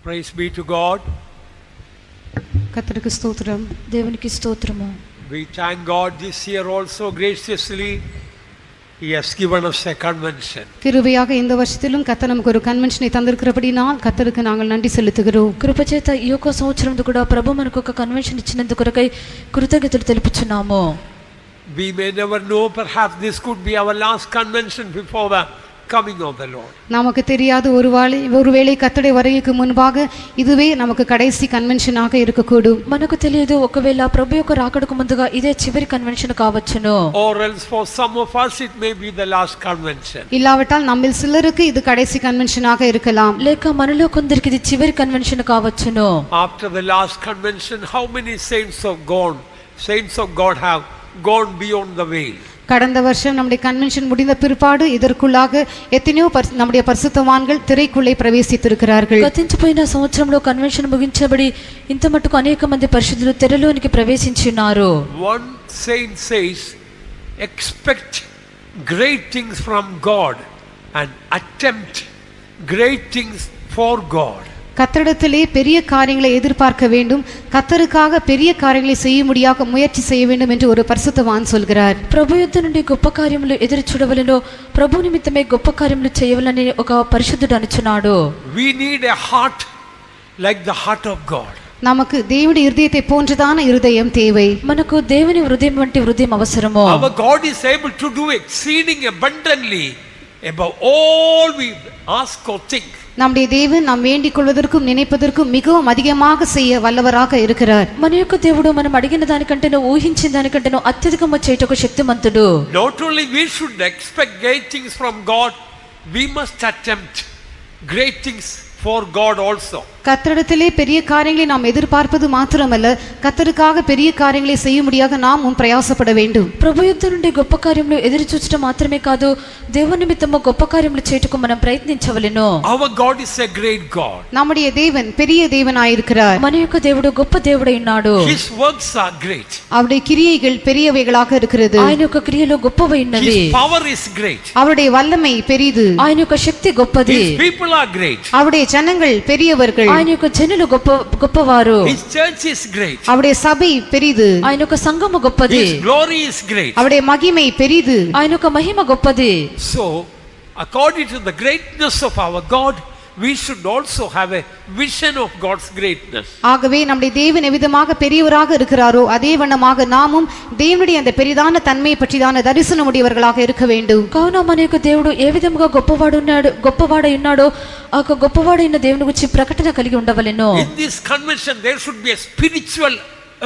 Praise be to God. கர்த்தருக்கு ஸ்தோத்திரம். தேவனுக்கு ஸ்தோத்திரம். We thank God this year also graciously He has given us a convention. கிருபையாக இந்த வருஷத்திலும் கர்த்தர் நமக்கு ஒரு கன்வென்ஷனை தந்திருக்கிறபடினால் கர்த்தருக்கு நாங்கள் நன்றி செலுத்துகிறோம். కృపచేత ఈ యొక్క సంవత్సరంలో కూడా ప్రభు మనకు ఒక కన్వెన్షన్ ఇచ్చినందుకు కొరకై కృతజ్ఞతలు తెలుపుచున్నాము. We may never know, perhaps this could be our last convention before the coming of the Lord. நமக்கு தெரியாது ஒருவேளை கர்த்தருடைய வருகைக்கு முன்பாக இதுவே நமக்கு கடைசி கன்வென்ஷனாக இருக்கக்கூடும். మనకు తెలియదు ఒకవేళ ప్రభు యొక్క రాకడకు ముందుగా ఇదే చివరి కన్వెన్షన్ కావచ్చును. Or else for some of us it may be the last convention. இல்லாவிட்டால் நம்மில் சிலருக்கு இது கடைசி கன்வென்ஷனாக இருக்கலாம். లేక మనలో కొందరికి ఇది చివరి కన్వెన్షన్ కావచ్చును. After the last convention, how many saints of God have gone beyond the veil? கடந்த வருஷம் நம்முடைய கன்வென்ஷன் முடிந்த பிற்பாடு இதற்குள்ளாக எத்தனையோ நம்முடைய பரிசுத்தவான்கள் திரைக்குள்ளே பிரவேசித்திருக்கிறார்கள். గతించిపోయిన సంవత్సరంలో కన్వెన్షన్ ముగించబడి ఇంత మట్టుకు అనేక మంది పరిశుద్ధులు తెరలోనికి ప్రవేశించున్నారు. One saint says, expect great things from God and attempt great things for God. கர்த்தரிடத்திலே பெரிய காரியங்களை எதிர்பார்க்க வேண்டும், கர்த்தருக்காக பெரிய காரியங்களை செய்யும்படியாக முயற்சி செய்ய வேண்டும் என்று ஒரு பரிசுத்தவான் சொல்கிறார். ప్రభు యొద్ద నుండి గొప్ప కార్యములు ఎదురు చూడవలెనో, ప్రభు నిమిత్తమే గొప్ప కార్యములు చేయవలెనని ఒక పరిశుద్ధుడు అనుచున్నాడు. We need a heart like the heart of God. நமக்கு தேவனுடைய இருதயத்தை போன்றதான இருதயம் தேவை. మనకు దేవుని హృదయం వంటి హృదయం అవసరము. Our God is able to do exceeding abundantly above all we ask or think. நம்முடைய தேவன் நாம் வேண்டிக் கொள்வதற்கும் நினைப்பதற்கும் மிகவும் அதிகமாக செய்ய வல்லவராக இருக்கிறார். మన యొక్క దేవుడు మనం అడిగిన దానికంటేనో ఊహించిన దానికంటేనో అత్యధికము చేయుటకు శక్తిమంతుడు. Not only we should expect great things from God, we must attempt great things for God also. கர்த்தரிடத்திலே பெரிய காரியங்களை நாம் எதிர்பார்ப்பது மாத்திரமல்ல, கர்த்தருக்காக பெரிய காரியங்களை செய்யும்படியாக நாமும் பிரயாசப்பட வேண்டும். ప్రభు యొద్ద నుండి గొప్ప కార్యములు ఎదురు చూచడం మాత్రమే కాదు, దేవుని నిమిత్తము గొప్ప కార్యములు చేయుటకు మనం ప్రయత్నించవలెను. Our God is a great God. நம்முடைய தேவன் பெரிய தேவனாயிருக்கிறார். మన యొక్క దేవుడు గొప్ప దేవుడై ఉన్నాడు. His works are great. அவருடைய கிரியைகள் பெரியவைகளாக இருக்கிறது. ఆయన యొక్క క్రియలు గొప్పవై ఉన్నవి. His power is great. அவருடைய வல்லமை பெரிது. ఆయన యొక్క శక్తి గొప్పది. His people are great. அவருடைய ஜனங்கள் பெரியவர்கள். ఆయన యొక్క జనులు గొప్పవారు. His church is great. அவருடைய சபை பெரிது. ఆయన యొక్క సంఘము గొప్పది. His glory is great. அவருடைய மகிமை பெரிது. ఆయన యొక్క మహిమ గొప్పది. So, according to the greatness of our God, we should also have a vision of God's greatness. ஆகவே நம்முடைய தேவன் எவ்விதமாக பெரியவராக இருக்கிறாரோ அதே வண்ணமாக நாமும் தேவனுடைய அந்த பெரிதான தன்மையை பற்றிதான தரிசனம் உடையவர்களாக இருக்க வேண்டும். కావున మన యొక్క దేవుడు ఏ విధముగా గొప్పవాడై ఉన్నాడో ఆ గొప్పవాడైన దేవుని గురించి ప్రకటన కలిగి ఉండవలెను. In this convention there should be a spiritual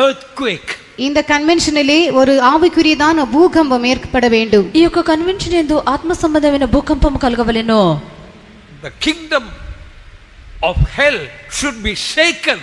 earthquake. இந்த கன்வென்ஷனிலே ஒரு ஆவிக்குரியதான பூகம்பம் ஏற்பட வேண்டும். ఈ యొక్క కన్వెన్షన్ యందు ఆత్మ సంబంధమైన భూకంపం కలగవలెను. The kingdom of hell should be shaken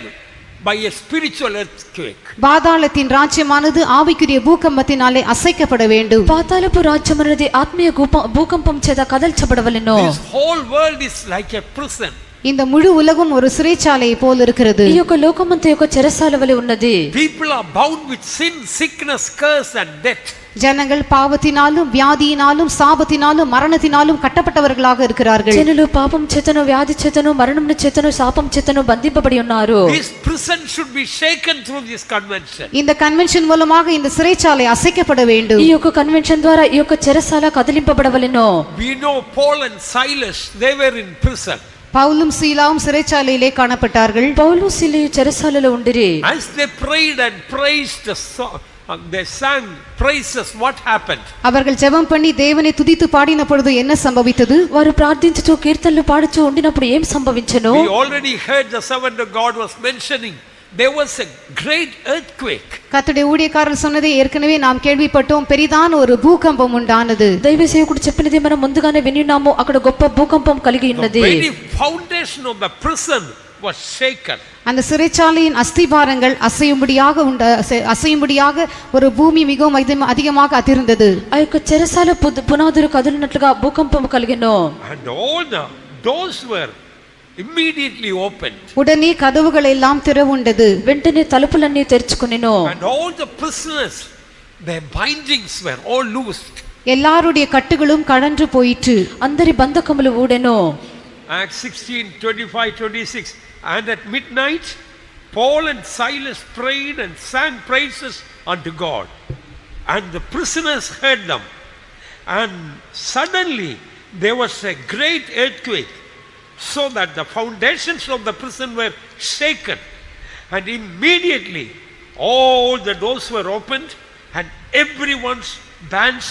by a spiritual earthquake. பாதாளத்தின் ராஜ்யமானது ஆவிக்குரிய பூகம்பத்தினாலே அசைக்கப்பட வேண்டும். పాతాళపు రాజ్యం అనేది ఆత్మీయ భూకంపం చేత కదల్చబడవలెను. This whole world is like a prison. இந்த முழு உலகம் ஒரு சிறைச்சாலை போல் இருக்கிறது. ఈ యొక్క లోకమంతా యొక్క చెరసాల వలె ఉన్నది. People are bound with sin, sickness, curse and death. ஜனங்கள் பாவத்தினாலும் வியாதியினாலும் சாபத்தினாலும் மரணத்தினாலும் கட்டப்பட்டவர்களாக இருக்கிறார்கள். జనులు పాపం చేతను వ్యాధి చేతను మరణము చేతను శాపం చేతను బంధింపబడి ఉన్నారు. This prison should be shaken through this convention. இந்த கன்வென்ஷன் மூலமாக இந்த சிறைச்சாலை அசைக்கப்பட வேண்டும். ఈ యొక్క కన్వెన్షన్ ద్వారా ఈ యొక్క చెరసాల కదిలింపబడవలెను. We know Paul and Silas, they were in prison. பவுலும் சீலாவும் சிறைச்சாலையிலே காணப்பட்டார்கள். పౌలు సీలయు చెరసాలలో ఉండిరి. As they prayed and praised they sang praises, what happened? அவர்கள் ஜெபம் பண்ணி தேவனை துதித்து பாடின பொழுது என்ன சம்பவித்தது? వారు ప్రార్థించుచు కీర్తనలు పాడుచు ఉండినప్పుడు ఏం సంభవించెను? We already heard the servant of God was mentioning there was a great earthquake. கர்த்தருடைய ஊழியக்காரர் சொன்னதை ஏற்கனவே நாம் கேள்விப்பட்டோம், பெரிதான ஒரு பூகம்பம் உண்டானது. దైవ సేవకుడు చెప్పినది మనం ముందుగానే విన్నాము. అక్కడ గొప్ప భూకంపం కలిగి ఉన్నది. The very foundation of the prison was shaken. அந்த சிறைச்சாலையின் அஸ்திபாரங்கள் அசையும்படியாக ஒரு பூமி மிகவும் அதிகமாக அதிர்ந்தது. ఆ యొక్క చెరసాల పునాదులు కదిలినట్లుగా భూకంపం కలిగెను. And all the doors were immediately opened. உடனே கதவுகள் எல்லாம் திறவுண்டது. వెంటనే తలుపులన్నీ తెరుచుకొనెను. And all the prisoners, their bindings were all loosed. எல்லாருடைய கட்டுகளும் கழன்று போயிற்று. అందరి బంధకములు ఊడెను. Acts 16:25-26 And at midnight, Paul and Silas prayed and sang praises unto God. And the prisoners heard them. And suddenly there was a great earthquake, so that the foundations of the prison were shaken. And immediately all the doors were opened and everyone's bands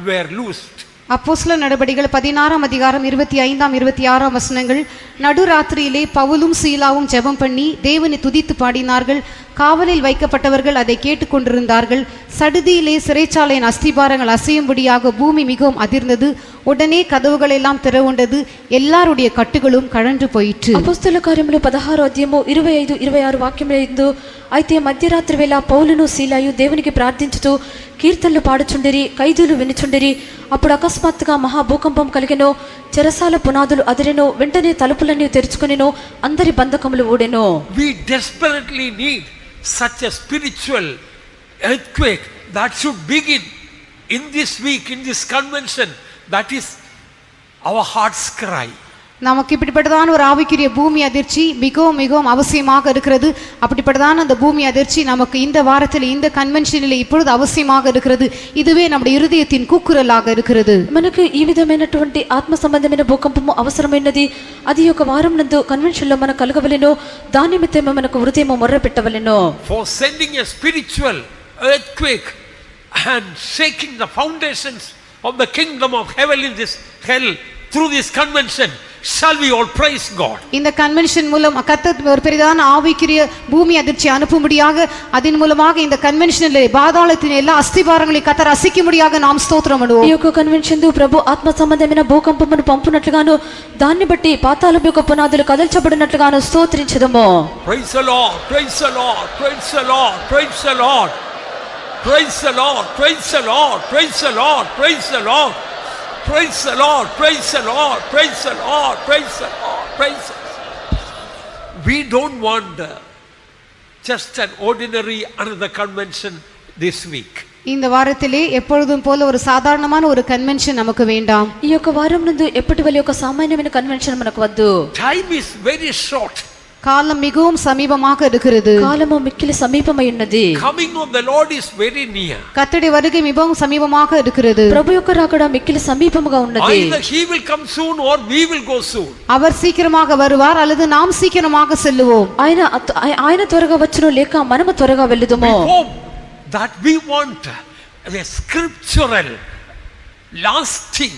were loosed. அப்போஸ்தலர் நடபடிகள் 16ஆம் அதிகாரம் 25ஆம் 26ஆம் வசனங்கள். நடுராத்திரியிலே பவுலும் சீலாவும் ஜெபம் பண்ணி தேவனை துதித்து பாடினார்கள். காவலில் வைக்கப்பட்டவர்கள் அதை கேட்டுக்கொண்டிருந்தார்கள். சடுதியிலே சிறைச்சாலையின் அஸ்திபாரங்கள் அசையும்படியாக பூமி மிகவும் அதிர்ந்தது. உடனே கதவுகள் எல்லாம் திறவுண்டது. எல்லாருடைய கட்டுகளும் கழன்று போயிற்று. అపొస్తలుల కార్యములు 16వ అధ్యాయము 25 26 వాక్యములందు అయితే మధ్యరాత్రి వేళ పౌలును సీలాయు దేవునికి ప్రార్థించుతూ కీర్తనలు పాడుచుండిరి, ఖైదీలు వినుచుండిరి. అప్పుడు అకస్మాత్తుగా మహా భూకంపం కలిగెను, చెరసాల పునాదులు అదిరెను, వెంటనే తలుపులన్నీ తెరుచుకొనెను, అందరి బంధకములు ఊడెను. We desperately need such a spiritual earthquake that should begin in this week, in this convention. That is our heart's cry. நமக்கு இப்படிப்பட்டதான ஒரு ஆவிக்குரிய பூமி அதிர்ச்சி மிகவும் மிகவும் அவசியமாக இருக்கிறது. அப்படிப்பட்டதான அந்த பூமி அதிர்ச்சி நமக்கு இந்த வாரத்தில் இந்த கன்வென்ஷனில் இப்பொழுது அவசியமாக இருக்கிறது. இதுவே நம்முடைய இருதயத்தின் கூக்குரலாக இருக்கிறது. మనకు ఈ విధమైనటువంటి ఆత్మ సంబంధమైన భూకంపము అవసరమైనది. అది ఒక వారం నందు కన్వెన్షన్ లో మన కలగవలెను. దాని నిమిత్తమే మనకు హృదయము మొర్ర పెట్టవలెను. For sending a spiritual earthquake and shaking the foundations of the kingdom of heaven in this hell through this convention, shall we all praise God? இந்த கன்வென்ஷன் மூலம் கர்த்தர் ஒரு பெரிதான ஆவிக்குரிய பூமி அதிர்ச்சி அனுப்பும்படியாக அதன் மூலமாக இந்த கன்வென்ஷனில் பாதாளத்தின் எல்லா அஸ்திபாரங்களை கர்த்தர் அசைக்கும்படியாக நாம் ஸ்தோத்திரம் பண்ணுவோம். ఈ యొక్క కన్వెన్షన్ దు ప్రభు ఆత్మ సంబంధమైన భూకంపమును పంపునట్లుగాను దాన్ని బట్టి పాతాళం యొక్క పునాదులు కదల్చబడినట్లుగాను స్తోత్రించదము. Praise the Lord, praise the Lord, praise the Lord, praise the Lord. Praise the Lord, praise the Lord, praise the Lord, praise the Lord. Praise the Lord, praise the Lord, praise the Lord, praise the Lord, praise the Lord. We don't want just an ordinary another convention this week. இந்த வாரத்திலே எப்பொழுதும் போல ஒரு சாதாரணமான ஒரு convention நமக்கு வேண்டாம். ఈ యొక్క వారం నందు ఎప్పటి వలె ఒక సామాన్యమైన కన్వెన్షన్ మనకు వద్దు. Time is very short. காலம் மிகவும் சமீபமாக இருக்கிறது. కాలము మిక్కిలి సమీపమై ఉన్నది. Coming of the Lord is very near. கர்த்தருடைய வருகை மிகவும் சமீபமாக இருக்கிறது. ప్రభు యొక్క రాకడ మిక్కిలి సమీపముగా ఉన్నది. Either he will come soon or we will go soon. அவர் சீக்கிரமாக வருவார் அல்லது நாம் சீக்கிரமாக செல்லுவோம். ఆయన త్వరగా వచ్చును లేక మనము త్వరగా వెళ్ళుదుము. Before that we want a scriptural lasting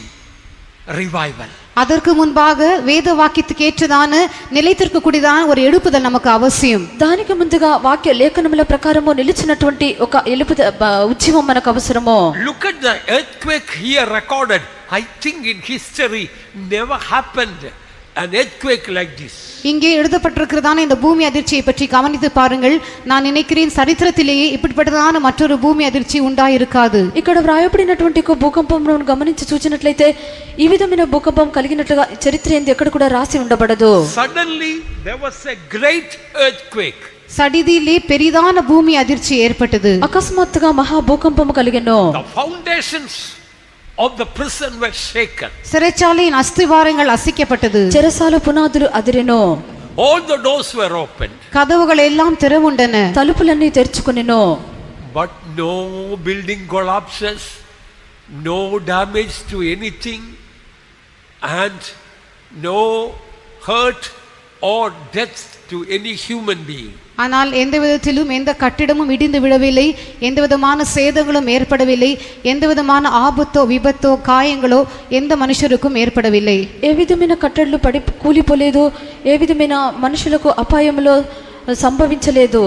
revival. அதற்கு முன்பாக வேத வாக்கியத்துக்கு ஏற்றதான நிலைத்திருக்கக்கூடியதான ஒரு எழுப்புதல் நமக்கு அவசியம். దానికి ముందుగా వాక్య లేఖనముల ప్రకారము నిలిచినటువంటి ఒక ఉద్యమం మనకు అవసరము. Look at the earthquake here recorded. I think in history never happened an earthquake like this. இங்கே எழுதப்பட்டிருக்கிறதான இந்த பூமி அதிர்ச்சியை பற்றி கவனித்து பாருங்கள். நான் நினைக்கிறேன் சரித்திரத்திலேயே இப்படிப்பட்டதான மற்றொரு பூமி அதிர்ச்சி உண்டாயிருக்காது. ఇక్కడ వ్రాయబడినటువంటి ఒక భూకంపమును గమనించి చూచినట్లయితే ఈ విధమైన భూకంపం కలిగినట్లుగా చరిత్ర ఎందు ఎక్కడ కూడా రాసి ఉండబడదు. Suddenly there was a great earthquake. சடிதியிலே பெரிதான பூமி அதிர்ச்சி ஏற்பட்டது. అకస్మాత్తుగా మహా భూకంపము కలిగెను. The foundations of the prison were shaken. சிறைச்சாலையின் அஸ்திவாரங்கள் அசைக்கப்பட்டது. చెరసాల పునాదులు అదిరెను. All the doors were opened. கதவுகள் எல்லாம் திறவுண்டன. తలుపులన్నీ తెరుచుకొనెను. But no building collapses, no damage to anything, and no hurt or death to any human being. ஆனால் எந்த விதத்திலும் எந்த கட்டிடமும் இடிந்து விழவில்லை, எந்த விதமான சேதங்களும் ஏற்படவில்லை, எந்த விதமான ஆபத்தோ விபத்தோ காயங்களோ எந்த மனுஷருக்கும் ஏற்படவில்லை. ఏ విధమైన కట్టడలు పడి కూలిపోలేదు, ఏ విధమైన మనుషులకు అపాయములో సంభవించలేదు.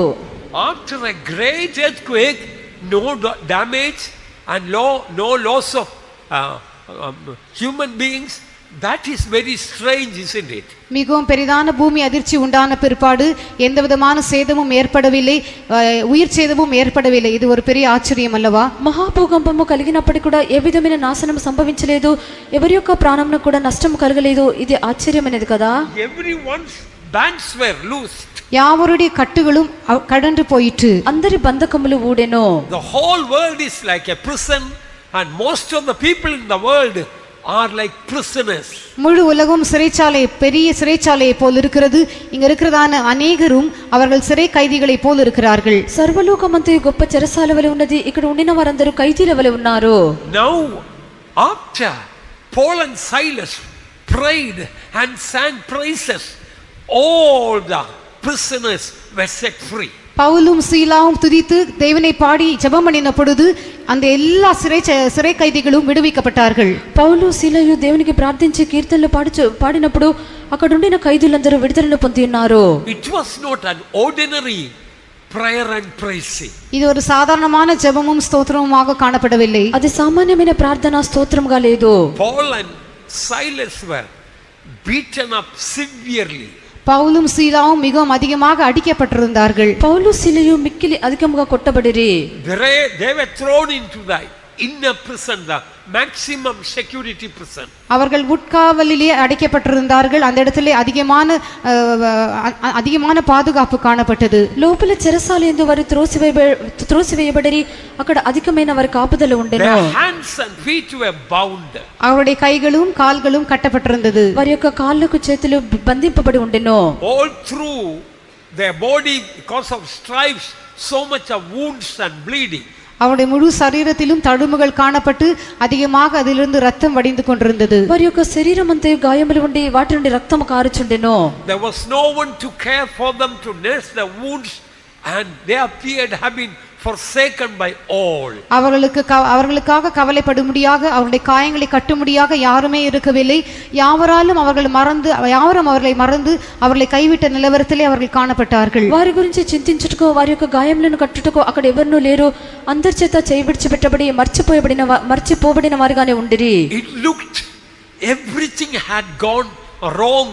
After a great earthquake, no damage and no loss of human beings. That is very strange, isn't it? மிகவும் பெரிதான பூமி அதிர்ச்சி உண்டான பிற்பாடு எந்த விதமான சேதமும் ஏற்படவில்லை, உயிர் சேதமும் ஏற்படவில்லை. இது ஒரு பெரிய ஆச்சரியம் அல்லவா? మహాభూకంపము కలిగినప్పటికీ కూడా ఏ విధమైన నాశనం సంభవించలేదు, ఎవరి యొక్క ప్రాణమును కూడా నష్టం కలగలేదు. ఇది ఆశ్చర్యమైనది కదా. Everyone's bands were loosed. யாவருடைய கட்டுகளும் கடந்து போயிற்று. అందరి బంధకములు ఊడెను. The whole world is like a prison and most of the people in the world are like prisoners. முழு உலகம் சிறைச்சாலை, பெரிய சிறைச்சாலையை போல் இருக்கிறது. இங்க இருக்கிறதான அநேகரும் அவர்கள் சிறை கைதிகளை போல் இருக்கிறார்கள். సర్వలోకమంతయు గొప్ప చెరసాల వలె ఉన్నది. ఇక్కడ ఉండిన వారందరూ ఖైదీల వలె ఉన్నారు. Now after Paul and Silas prayed and sang praises, all the prisoners were set free. பவுலும் சீலாவும் துதித்து தேவனை பாடி ஜெபம் பண்ணின பொழுது அந்த எல்லா சிறை கைதிகளும் விடுவிக்கப்பட்டார்கள். పౌలు సీలయు దేవునికి ప్రార్థించి కీర్తనలు పాడినప్పుడు అక్కడ ఉండిన ఖైదీలందరూ విడుదలను పొంది ఉన్నారు. It was not an ordinary prayer and praising. இது ஒரு சாதாரணமான ஜெபமும் ஸ்தோத்திரமுமாக காணப்படவில்லை. అది సామాన్యమైన ప్రార్థన స్తోత్రంగా లేదు. Paul and Silas were beaten up severely. பவுலும் சீலாவும் மிகவும் அதிகமாக அடிக்கப்பட்டிருந்தார்கள். పౌలు సీలయు మిక్కిలి అధికంగా కొట్టబడిరి. They were thrown into the inner prison, the maximum security prison. அவர்கள் உட்காவலிலே அடைக்கப்பட்டிருந்தார்கள். அந்த இடத்திலே அதிகமான பாதுகாப்பு காணப்பட்டது. లోపల చెరసాలయందు వారు త్రోసివేయబడిరి. అక్కడ అధికమైన వారి కాపుదల ఉండెను. Their hands and feet were bound. அவருடைய கைகளும் கால்களும் கட்டப்பட்டிருந்தது. వారి యొక్క కాళ్ళకు చేతులు బంధింపబడి ఉండెను. All through their body, because of stripes, so much of wounds and bleeding. அவருடைய முழு சரீரத்திலும் தழும்புகள் காணப்பட்டு அதிகமாக அதிலிருந்து ரத்தம் வடிந்து கொண்டிருந்தது. వారి యొక్క శరీరం అంతా గాయములు ఉండి వాటి నుండి రక్తము కారుచుండెను. There was no one to care for them, to nurse the wounds, and they appeared have been forsaken by all. அவர்களுக்காக கவலைப்படும்படியாக அவருடைய காயங்களை கட்டும்படியாக யாருமே இருக்கவில்லை. யாவரும் அவர்களை மறந்து அவர்களை கைவிட்ட நிலவரத்திலே அவர்கள் காணப்பட்டார்கள். వారి గురించి చింతించుటకో వారి యొక్క గాయములను కట్టుటకో అక్కడ ఎవరునూ లేరు. అందరి చేత చేయబెట్టబడి మర్చిపోబడిన వారిగానే ఉండిరి. It looked everything had gone wrong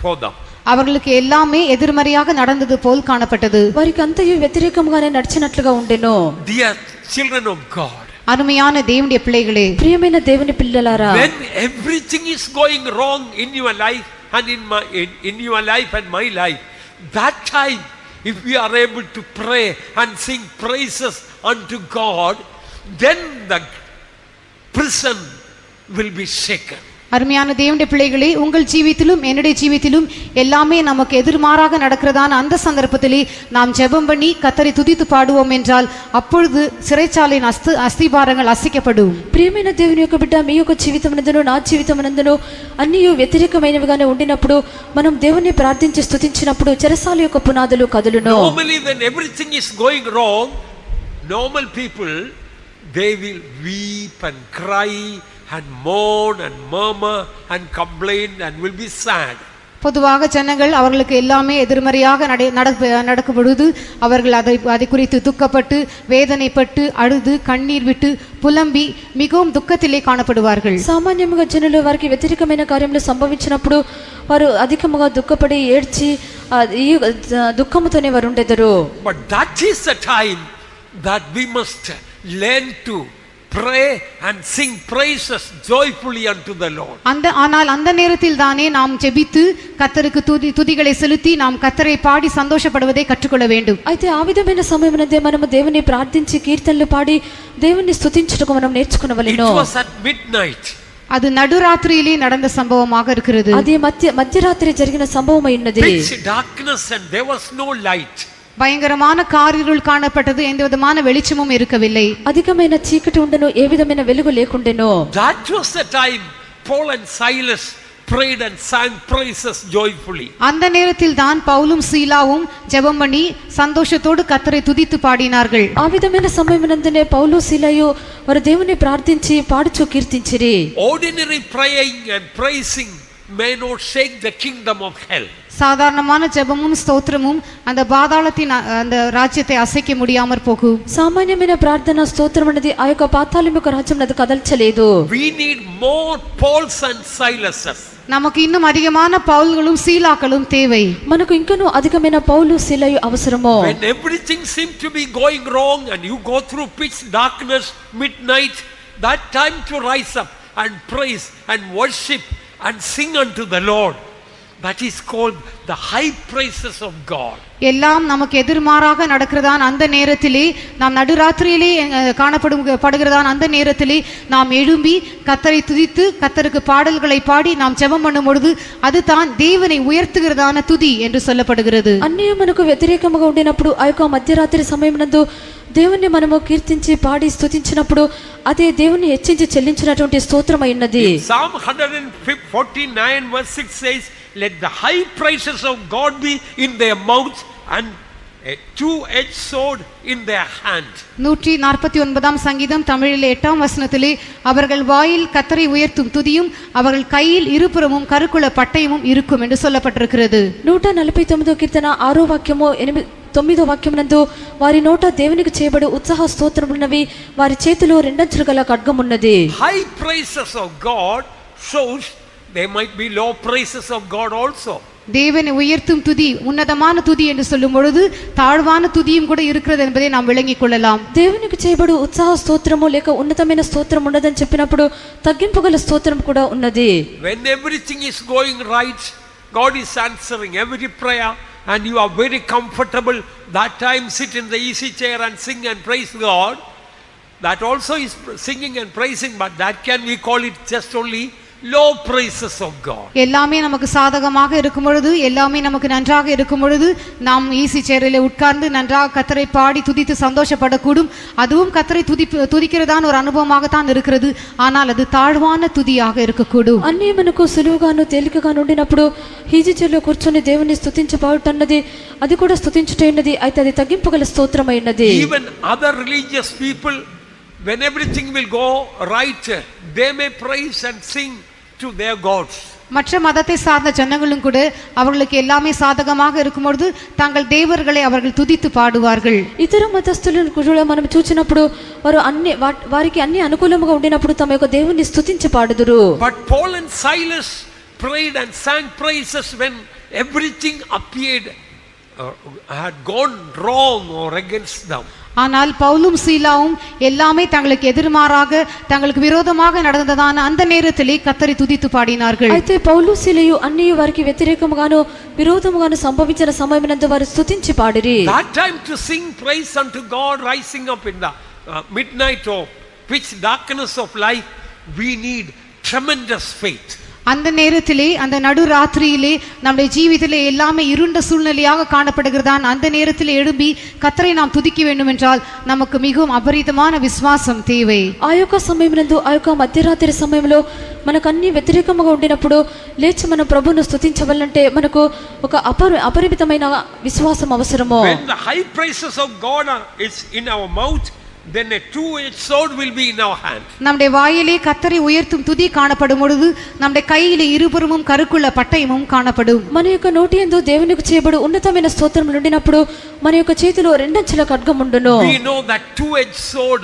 for them. அவர்களுக்கு எல்லாமே எதிர்மறையாக நடந்தது போல் காணப்பட்டது. వారికి అంతయు వ్యతిరేకంగానే నడిచినట్లుగా ఉండెను. Dear children of God, அருமையான தேவனுடைய பிள்ளைகளே, ప్రియమైన దేవుని పిల్లలారా, when everything is going wrong in your life and in your life and my life, that time if we are able to pray and sing praises unto God, then the prison will be shaken. அருமையான தேவனுடைய பிள்ளைகளே, உங்கள் ஜீவித்திலும் என்னுடைய ஜீவித்திலும் எல்லாமே நமக்கு எதிர்மாறாக நடக்கிறதான அந்த சந்தர்ப்பத்திலே நாம் ஜெபம் பண்ணி கர்த்தரை துதித்து பாடுவோம் என்றால் அப்பொழுது சிறைச்சாலையின் அஸ்திபாரங்கள் அசைக்கப்படும். ప్రియమైన దేవుని యొక్క బిడ్డ, మీ యొక్క జీవితమునందును నా జీవితమునందును అన్నీ వ్యతిరేకమైనవిగానే ఉండినప్పుడు మనం దేవుని ప్రార్థించి స్తుతించినప్పుడు చెరసాల యొక్క పునాదులు కదులును. Normally when everything is going wrong, normal people, they will weep and cry and mourn and murmur and complain and will be sad. பொதுவாக ஜனங்கள் அவர்களுக்கு எல்லாமே எதிர்மறையாக நடக்கும் பொழுது அவர்கள் அதை குறித்து துக்கப்பட்டு வேதனைப்பட்டு அழுது கண்ணீர் விட்டு புலம்பி மிகவும் துக்கத்திலே காணப்படுவார்கள். సామాన్యముగా జనులు వారికి వ్యతిరేకమైన కార్యములు సంభవించినప్పుడు వారు అధికముగా దుఃఖపడి ఏడ్చి ఈ దుఃఖముతోనే వారు ఉండెదరు. But that is the time that we must learn to pray and sing praises joyfully unto the Lord. ஆனால் அந்த நேரத்தில் தானே நாம் ஜெபித்து கர்த்தருக்கு துதிகளை செலுத்தி நாம் கர்த்தரை பாடி சந்தோஷப்படுவதை கற்றுக்கொள்ள வேண்டும். అయితే ఆ విధమైన సమయమునందే మనము దేవుని ప్రార్థించి కీర్తనలు పాడి దేవుని స్తుతించుటకు మనం నేర్చుకొనవలెను. It was at midnight. அது நடுராத்திரியிலே நடந்த சம்பவமாக இருக்கிறது. అది మధ్యరాత్రి జరిగిన సంభవమై ఉన్నది. Pitch darkness and there was no light. பயங்கரமான காரிருள் காணப்பட்டது. எந்த விதமான வெளிச்சமும் இருக்கவில்லை. అధికమైన చీకటి ఉండెను, ఏ విధమైన వెలుగు లేకుండెను. That was the time Paul and Silas prayed and sang praises joyfully. அந்த நேரத்தில் தான் பவுலும் சீலாவும் ஜெபம் பண்ணி சந்தோஷத்தோடு கர்த்தரை துதித்து பாடினார்கள். ఆ విధమైన సమయమునందునే పౌలు సీలయు వారు దేవుని ప్రార్థించి పాడుచు కీర్తించిరి. Ordinary praying and praising may not shake the kingdom of hell. சாதாரணமான ஜெபமும் ஸ்தோத்திரமும் அந்த பாதாளத்தின் அந்த ராஜ்யத்தை அசைக்க முடியாமற் போகும். సామాన్యమైన ప్రార్థన స్తోత్రం అనేది ఆ యొక్క పాతాళం యొక్క రాజ్యం అది కదల్చలేదు. We need more Pauls and Silases. நமக்கு இன்னும் அதிகமான பவுல்களும் சீலாக்களும் தேவை. మనకు ఇంకనూ అధికమైన పౌలు సీలయు అవసరము. When everything seems to be going wrong and you go through pitch darkness, midnight, that time to rise up and praise and worship and sing unto the Lord. that is called the high praises of God. எல்லாம் நமக்கு எதிர்மாறாக நடக்கிறதான் அந்த நேரத்திலே, நாம் நடுராத்திரியிலே படுகிறதான் அந்த நேரத்திலே நாம் எழும்பி கர்த்தரை துதித்து கர்த்தருக்கு பாடல்களை பாடி நாம் ஜெபம் பண்ணும் பொழுது அது தான் தேவனை உயர்த்துகிறதான துதி என்று சொல்லப்படுகிறது. అన్యము మనకు వ్యతిరేకముగా ఉండినప్పుడు ఆ యొక్క మధ్యరాత్రి సమయమునందు దేవుణ్ణి మనము కీర్తించి పాడి స్తుతించినప్పుడు అదే దేవుని హెచ్చించి చెల్లించినటువంటి స్తోత్రమై ఉన్నది. Psalm 149 verse 6 says, let the high praises of God be in their mouth and a two-edged sword in their hand. 149 சங்கீதம் தமிழிலே 8ஆம் வசனத்திலே அவர்கள் வாயில் கர்த்தரை உயர்த்தும் துதியும் அவர்கள் கையில் இருபுறமும் கருக்குள்ள பட்டயமும் இருக்கும் என்று சொல்லப்பட்டிருக்கிறது. 149 కీర్తన 6వ వాక్యము 9వ వాక్యమునందు వారి నోట దేవునికి చేయబడు ఉత్సాహ స్తోత్రములున్నవి, వారి చేతిలో రెండంచులు గల ఖడ్గం ఉన్నది. High praises of God shows there might be low praises of God also. தேவனை உயர்த்தும் துதி உன்னதமான துதி என்று சொல்லும் பொழுது தாழ்வான துதியும் கூட இருக்கிறது என்பதை நாம் விளங்கிக் கொள்ளலாம். దేవునికి చేయబడు ఉత్సాహ స్తోత్రము లేక ఉన్నతమైన స్తోత్రం ఉన్నదని చెప్పినప్పుడు తగ్గింపు గల స్తోత్రం కూడా ఉన్నది. When everything is going right, God is answering every prayer and you are very comfortable, that time sit in the easy chair and sing and praise God. That also is singing and praising, but that can we call it just only low praises of God. எல்லாமே நமக்கு சாதகமாக இருக்கும் பொழுது, எல்லாமே நமக்கு நன்றாக இருக்கும் பொழுது நாம் ஈசி சேரிலே உட்கார்ந்து நன்றாக கர்த்தரை பாடி துதித்து சந்தோஷப்படக்கூடும். அதுவும் கர்த்தரை துதிக்கிறதான ஒரு அனுபவமாக தான் இருக்கிறது. ஆனால் அது தாழ்வான துதியாக இருக்கக்கூடும். అన్నీ మనకు సులువుగాను తేలికగాను ఉండినప్పుడు హీజీ చైర్లో కూర్చొని దేవుని స్తుతించబడుతున్నది, అది కూడా స్తుతించుటైనది, అయితే అది తగ్గింపు గల స్తోత్రమైనది. Even other religious people, when everything will go right, they may praise and sing to their gods. மற்ற மதத்தை சார்ந்த ஜனங்களும் கூட அவர்களுக்கு எல்லாமே சாதகமாக இருக்கும் பொழுது தங்கள் தேவர்களை அவர்கள் துதித்து பாடுவார்கள். ఇతర మతస్థులను కూడా మనం చూచినప్పుడు వారికి అన్ని అనుకూలముగా ఉండినప్పుడు తమ యొక్క దేవుని స్తుతించి పాడుదురు. But Paul and Silas prayed and sang praises when everything appeared had gone wrong or against them. ஆனால் பவுலும் சீலாவும் எல்லாமே தங்களுக்கு எதிர்மாறாக தங்களுக்கு விரோதமாக நடந்ததான அந்த நேரத்திலே கர்த்தரை துதித்து பாடினார்கள். అయితే పౌలు సీలయు అన్ని వారికి వ్యతిరేకముగాను విరోధముగాను సంభవించిన సమయమునందు వారు స్తుతించి పాడిరి. That time to sing praise unto God rising up in the midnight or pitch darkness of life, we need tremendous faith. அந்த நேரத்திலே அந்த நடுராத்திரியிலே நம்முடைய ஜீவிதத்திலே எல்லாமே இருண்ட சூழ்நிலையாக காணப்படுகிறதான் அந்த நேரத்திலே எழும்பி கர்த்தரை நாம் துதிக்க வேண்டும் என்றால் நமக்கு மிகவும் அபரிதமான விசுவாசம் தேவை. ఆ యొక్క సమయమునందు ఆ యొక్క మధ్యరాత్రి సమయంలో మనకు అన్ని వ్యతిరేకముగా ఉండినప్పుడు లేచి మన ప్రభువును స్తుతించవాలంటే మనకు ఒక అపరిమితమైన విశ్వాసం అవసరము. When the high praises of God is in our mouth, then a two-edged sword will be in our hand. நம்முடைய வாயிலே கர்த்தரை உயர்த்தும் துதி காணப்படும் பொழுது நம்முடைய கையிலே இருபுறமும் கருக்குள்ள பட்டயமும் காணப்படும். మన యొక్క నోటి యందు దేవునికి చేయబడు ఉన్నతమైన స్తోత్రములు ఉండినప్పుడు మన యొక్క చేతిలో రెండంచుల ఖడ్గం ఉండును. We know that two-edged sword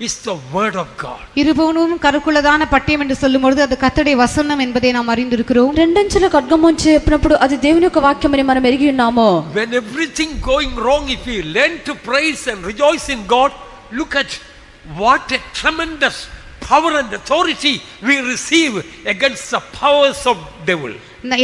is the word of God. இருபுறமும் கருக்குள்ளதான பட்டயம் என்று சொல்லும் பொழுது அது கர்த்தருடைய வசனம் என்பதை நாம் அறிந்திருக்கிறோம். రెండంచుల ఖడ్గం అని చెప్పినప్పుడు అది దేవుని యొక్క వాక్యమని మనం ఎరిగి ఉన్నాము. When everything going wrong, if we learn to praise and rejoice in God, look at what a tremendous power and authority we receive against the powers of devil.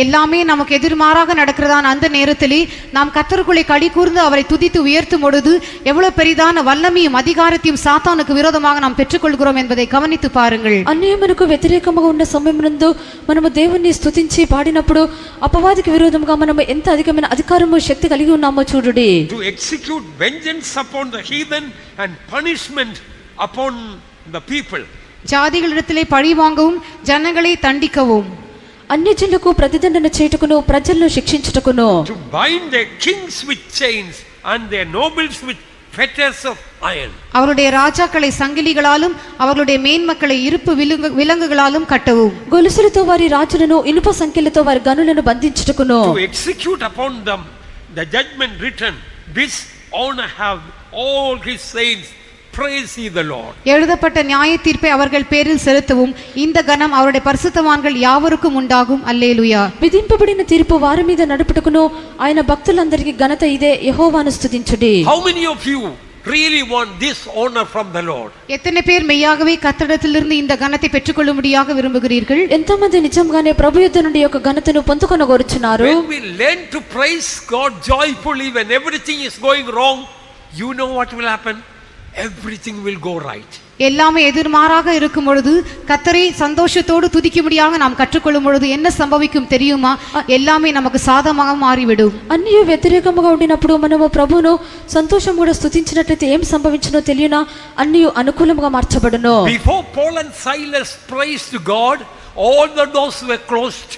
எல்லாமே நமக்கு எதிர்மாறாக நடக்கிறதான அந்த நேரத்திலே நாம் கர்த்தருக்குள்ளே களி கூர்ந்து அவரை துதித்து உயர்த்தும் பொழுது எவ்வளவு பெரிதான வல்லமையும் அதிகாரத்தையும் சாத்தானுக்கு விரோதமாக நாம் பெற்றுக்கொள்கிறோம் என்பதை கவனித்து பாருங்கள். అన్నీ మనకు వ్యతిరేకముగా ఉన్న సమయమునందు మనము దేవుని స్తుతించి పాడినప్పుడు అపవాదికి విరోధముగా మనము ఎంత అధికమైన అధికారము శక్తి కలిగి ఉన్నామో చూడుడి. To execute vengeance upon the heathen and punishment upon the people. ஜாதிகளிடத்திலே பழி வாங்கவும் ஜனங்களை தண்டிக்கவும், అన్యజనులకు ప్రతిదండన చేయుటకును ప్రజలను శిక్షించుటకును, to bind their kings with chains and their nobles with fetters of iron. அவருடைய ராஜாக்களை சங்கிலிகளாலும் அவர்களுடைய மேன்மக்களை இருப்பு விலங்குகளாலும் கட்டவும், గొలుసులతో వారి రాజులను ఇనుప సంకెళ్లతో వారి గనులను బంధించుటకును, to execute upon them the judgment written, this honor have all his saints, praise ye the Lord. எழுதப்பட்ட நியாய தீர்ப்பை அவர்கள் பேரில் செலுத்தவும் இந்த கணம் அவருடைய பரிசுத்தவான்கள் யாவருக்கும் உண்டாகும். அல்லேலூயா. విధింపబడిన తీర్పు వారి మీద నడుపుటకును ఆయన భక్తులందరికీ ఘనత ఇదే, యెహోవాను స్తుతించుడి. How many of you really want this honor from the Lord? எத்தனை பேர் மெய்யாகவே கர்த்தரிடத்திலிருந்து இந்த கனத்தை பெற்றுக்கொள்ளும்படியாக விரும்புகிறீர்கள்? ఎంతమంది నిజంగానే ప్రభు యొద్ద నుండి యొక్క ఘనతను పొందుకొనగోరుచున్నారు? When we learn to praise God joyfully when everything is going wrong, you know what will happen? Everything will go right. எல்லாமே எதிர்மாறாக இருக்கும் பொழுது கர்த்தரை சந்தோஷத்தோடு துதிக்கும்படியாக நாம் கற்றுக்கொள்ளும் பொழுது என்ன சம்பவிக்கும் தெரியுமா? எல்லாமே நமக்கு சாதகமாக மாறிவிடும். అన్నీ వ్యతిరేకముగా ఉండినప్పుడు మనము ప్రభువును సంతోషం కూడా స్తుతించినట్లయితే ఏం సంభవించునో తెలియనా? అన్నీ అనుకూలంగా మార్చబడును. Before Paul and Silas praised God, all the doors were closed,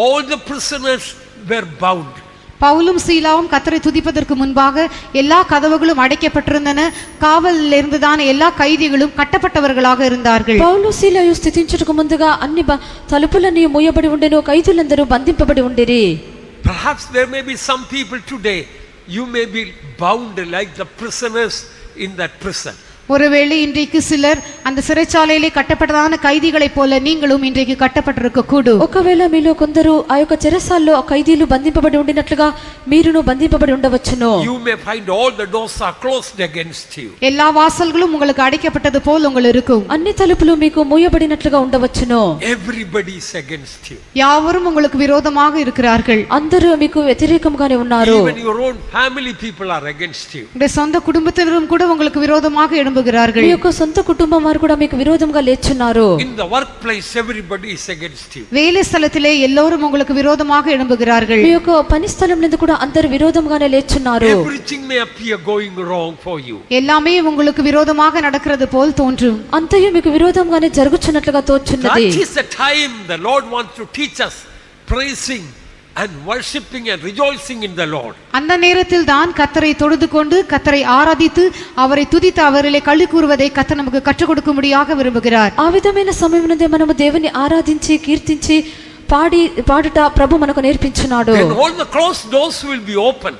all the prisoners were bound. பவுலும் சீலாவும் கர்த்தரை துதிப்பதற்கு முன்பாக எல்லா கதவுகளும் அடைக்கப்பட்டிருந்தன. காவலில் இருந்துதான் எல்லா கைதிகளும் கட்டப்பட்டவர்களாக இருந்தார்கள். పౌలు సీలయు స్థితించుటకు ముందుగా అన్ని తలుపులన్నీ మూయబడి ఉండెను, ఖైదీలందరూ బంధింపబడి ఉండిరి. Perhaps there may be some people today, you may be bound like the prisoners in that prison. ஒருவேளை இன்றைக்கு சிலர் அந்த சிறைச்சாலையிலே கட்டப்பட்டதான கைதிகளைப் போல நீங்களும் இன்றைக்கு கட்டப்பட்டிருக்க கூடும். ఒకవేళ మీలో కొందరు ఆ యొక్క చెరసాల్లో ఆ ఖైదీలు బంధింపబడి ఉండినట్లుగా మీరును బంధింపబడి ఉండవచ్చును. You may find all the doors are closed against you. எல்லா வாசல்களும் உங்களுக்கு அடைக்கப்பட்டது போல் உங்களுக்கு இருக்கும். అన్ని తలుపులు మీకు మూయబడినట్లుగా ఉండవచ్చును. Everybody is against you. யாவரும் உங்களுக்கு விரோதமாக இருக்கிறார்கள். అందరూ మీకు వ్యతిరేకంగానే ఉన్నారు. Even your own family people are against you. உங்களுடைய சொந்த குடும்பத்தினரும் கூட உங்களுக்கு விரோதமாக எழும்புகிறார்கள். మీ యొక్క సొంత కుటుంబం వారు కూడా మీకు విరోధంగా లేచున్నారు. In the workplace everybody is against you. வேலை ஸ்தலத்திலே எல்லோரும் உங்களுக்கு விரோதமாக எழும்புகிறார்கள். మీ యొక్క పని స్థలం నందు కూడా అందరూ విరోధంగానే లేచున్నారు. Everything may appear going wrong for you. எல்லாமே உங்களுக்கு விரோதமாக நடக்கிறது போல் தோன்றும். అంతయు మీకు విరోధంగానే జరుగుచున్నట్లుగా తోచున్నది. That is the time the Lord wants to teach us praising and worshiping and rejoicing in the Lord. அந்த நேரத்தில் தான் கர்த்தரை தொழுது கொண்டு கர்த்தரை ஆராதித்து அவரை துதித்து அவரிலே களி கூறுவதை கர்த்தர் நமக்கு கற்றுக் கொடுக்கும்படியாக விரும்புகிறார். ఆ విధమైన సమయమునందే మనము దేవుని ఆరాధించి కీర్తించి పాడుట ప్రభు మనకు నేర్పించున్నాడు. Then all the closed doors will be open.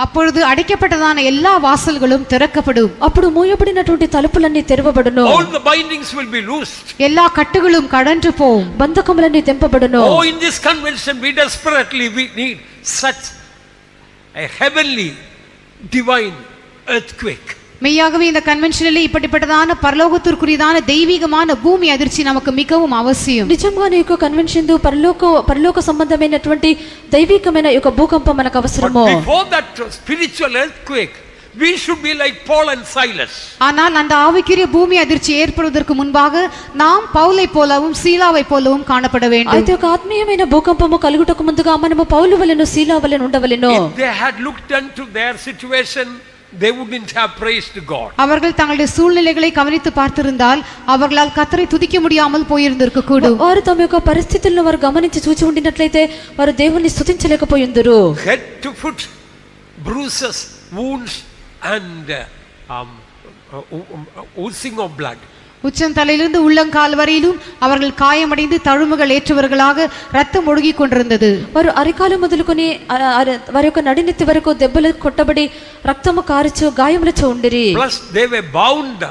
அப்பொழுது அடைக்கப்பட்டதான எல்லா வாசல்களும் திறக்கப்படும். అప్పుడు మూయబడినటువంటి తలుపులన్నీ తెరవబడును. All the bindings will be loosed. எல்லா கட்டுகளும் கடன்று போகும். బంధకములన్నీ తెంపబడును. Oh, in this convention we desperately need such a heavenly divine earthquake. மெய்யாகவே இந்த கன்வென்ஷனிலே இப்படிப்பட்டதான பரலோகத்திற்குரியதான தெய்வீகமான பூமி அதிர்ச்சி நமக்கு மிகவும் அவசியம். నిజంగానే ఈ కన్వెన్షన్ పరలోక సంబంధమైనటువంటి దైవికమైన ఒక భూకంపం మనకు అవసరము. But before that spiritual earthquake we should be like Paul and Silas. ஆனால் அந்த ஆவிக்குரிய பூமி அதிர்ச்சி ஏற்படுவதற்கு முன்பாக நாம் பவுலை போலவும் சீலாவை போலவும் காணப்பட வேண்டும். అయితే ఒక ఆత్మీయమైన భూకంపము కలుగుటకు ముందుగా మనము పౌలు వలెను సీలా వలెను ఉండవలెను. If they had looked into their situation, they wouldn't have praised God. அவர்கள் தங்களுடைய சூழ்நிலைகளை கவனித்து பார்த்திருந்தால் அவர்களால் கர்த்தரை துதிக்க முடியாமல் போயிருந்திருக்க கூடும். వారు తమ యొక్క పరిస్థితులను వారు గమనించి చూచి ఉండినట్లయితే వారు దేవుణ్ణి స్తుతించలేకపోయిందురు. Head to foot bruises, wounds and oozing of blood. உச்சந்தலையிலிருந்து உள்ளங்கால் வரையிலும் அவர்கள் காயமடைந்து தழும்புகள் ஏற்றவர்களாக ரத்தம் ஒழுகிக் கொண்டிருந்தது. వారు అరికాలు మొదలుకొని వారి యొక్క నడినెత్తి వరకు దెబ్బలు కొట్టబడి రక్తము కారుచు గాయములతో ఉండిరి. Plus they were bound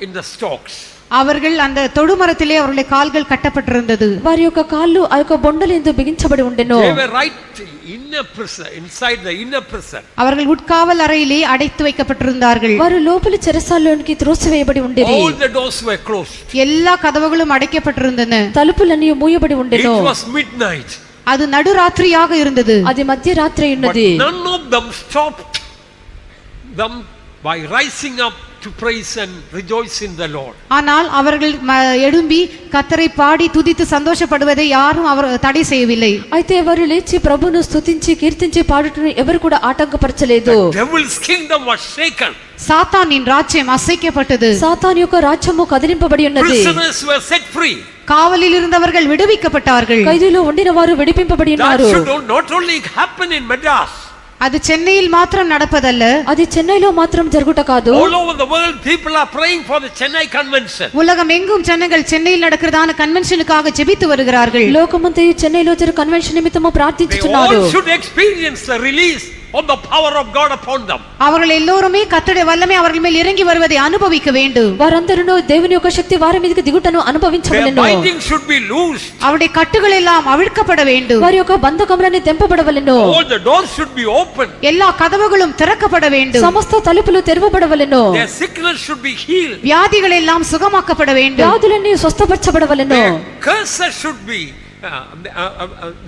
in the stocks. அவர்கள் அந்த தொடுமரத்திலே அவருடைய கால்கள் கட்டப்பட்டிருந்தது. వారి యొక్క కాళ్ళు ఆ యొక్క బొండలందు బిగించబడి ఉండెను. They were right inner prison, inside the inner prison. அவர்கள் உட்காவல் அறையிலே அடைத்து வைக்கப்பட்டிருந்தார்கள். వారు లోపలి చెరసాలలోనికి త్రోసివేయబడి ఉండిరి. All the doors were closed. எல்லா கதவுகளும் அடைக்கப்பட்டிருந்தன. తలుపులన్నీ మూయబడి It ఉండెను. was midnight. அது நடுராத்திரியாக இருந்தது. అది మధ్యరాత్రి But ఉన్నది. none of them stopped them by rising up to praise and rejoice in the Lord. ஆனால் அவர்கள் எழும்பி கர்த்தரை பாடி துதித்து சந்தோஷப்படுவதை யாரும் அவர் தடை செய்யவில்லை. అయితే వారు లేచి ప్రభువును స్తుతించి కీర్తించి పాడుటను ఎవరు కూడా ఆటంకపరచలేదు. The devil's kingdom was shaken. சாத்தானின் ராஜ்யம் அசைக்கப்பட்டது. సాతాను యొక్క రాజ్యము కదిలింపబడి ఉన్నది. Prisoners were set free. காவலில் இருந்தவர்கள் விடுவிக்கப்பட்டார்கள். ఖైదీలో ఉండిన వారు విడిపింపబడి That ఉన్నారు. should not only happen in Madras. அது சென்னையில் மாத்திரம் நடப்பதல்ல. అది చెన్నైలో మాత్రం జరుగుట కాదు. All over the world people are praying for the Chennai convention. உலகம் எங்கும் ஜனங்கள் சென்னையில் நடக்கிறதான கன்வென்ஷனுக்காக ஜெபித்து வருகிறார்கள். లోకమంతయు చెన్నైలో జరు కన్వెన్షన్ నిమిత్తము They ప్రార్థించుచున్నారు. all should experience the release of the power of God upon them. அவர்கள் எல்லோருமே கர்த்தருடைய வல்லமை அவர்கள் மேல் இறங்கி வருவதை அனுபவிக்க வேண்டும். వారందరూ దేవుని యొక్క శక్తి వారి మీదకి దిగుటను Their అనుభవించవలెను. binding should be loosed. அவருடைய கட்டுகள் எல்லாம் அவிழ்க்கப்பட வேண்டும். వారి యొక్క బంధకములని తెంపబడవలెను. All the doors should be open. எல்லா கதவுகளும் திறக்கப்பட வேண்டும். సమస్త తలుపులు తెరవబడవలెను. Their sickness should be healed. வியாதிகள் எல்லாம் சுகமாக்கப்பட வேண்டும். వ్యాధులన్నీ స్వస్థపరచబడవలెను. Their curses should be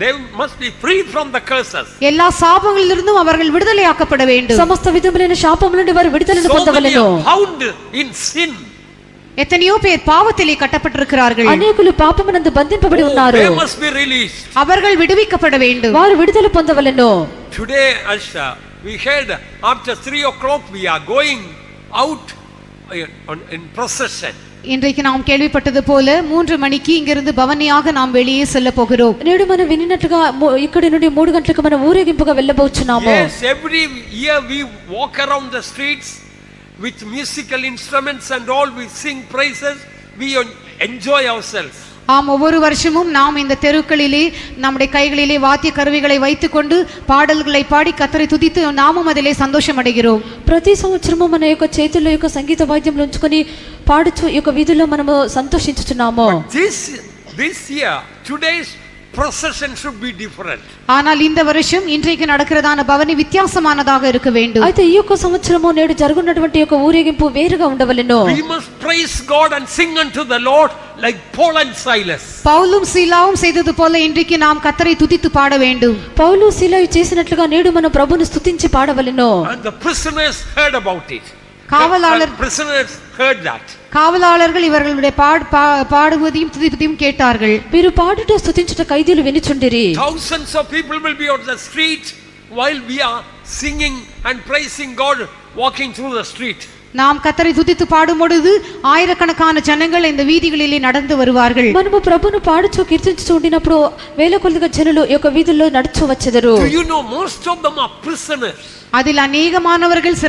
they must be free from the curses. எல்லா சாபங்களிலிருந்தும் அவர்கள் விடுதலையாக்கப்பட வேண்டும். సమస్త విధములైన శాపముల నుండి వారు విడుదలను So many పొందవలెను. are bound in sin. எத்தனையோ பேர் பாவத்திலே கட்டப்பட்டிருக்கிறார்கள். అనేకులు పాపమునందు బంధింపబడి ఉన్నారు. They must be released. அவர்கள் விடுவிக்கப்பட வேண்டும். వారు విడుదల పొందవలెను. Today, as we heard, after 3 o'clock we are going out in procession. இன்றைக்கு நாம் கேள்விப்பட்டது போல 3 மணிக்கு இங்கிருந்து பவனியாக நாம் வெளியே செல்ல போகிறோம். నేడు మనం వినినట్లుగా ఇక్కడి నుండి 3 గంటలకు మనం ఊరేగింపుగా వెళ్ళబోచున్నాము. Yes, every year we walk around the streets with musical instruments and all, we sing praises, we enjoy ourselves. ஆம், ஒவ்வொரு வருஷமும் நாம் இந்த தெருக்களிலே நம்முடைய கைகளிலே வாத்திய கருவிகளை வைத்துக்கொண்டு பாடல்களை பாடி கர்த்தரை துதித்து நாமும் அதிலே சந்தோஷம் அடைகிறோம். ప్రతి సంవత్సరము మన యొక్క చేతుల్లో యొక్క సంగీత వాద్యములు ఉంచుకొని పాడుచు ఈ యొక్క వీధుల్లో మనము సంతోషించుచున్నాము. This year, today's procession should be different. ஆனால் இந்த வருஷம் இன்றைக்கு நடக்கிறதான பவனி வித்தியாசமானதாக இருக்க வேண்டும். అయితే ఈ యొక్క సంవత్సరము నేడు జరుగుతున్నటువంటి యొక్క ఊరేగింపు వేరుగా ఉండవలెను. We must praise God and sing unto the Lord like Paul and Silas. பவுலும் சீலாவும் செய்தது போல இன்றைக்கு நாம் கர்த்தரை துதித்து பாட வேண்டும். పౌలు సీలాయు చేసినట్లుగా నేడు మనం ప్రభువును స్తుతించి పాడవలెను. And the prisoners heard about it. Prisoners heard that. காவலாளர்கள் இவர்களுடைய பாடுவதையும் துதிப்பதையும் கேட்டார்கள். వీరు పాడుట స్తుతించుట ఖైదీలు వినుచుండిరి. Thousands of people will be on the street while we are singing and praising God, walking through the street. நாம் கர்த்தரை துதித்து பாடும் பொழுது ஆயிரக்கணக்கான ஜனங்கள் இந்த வீதிகளிலே நடந்து வருவார்கள். మనము ప్రభువును పాడుచు కీర్తించుచు ఉండినప్పుడు వేల కొలదిగా జనులు ఈ యొక్క వీధుల్లో నడుచు వచ్చెదరు. Do you know most of them are prisoners? அதில் அநேகமானவர்கள்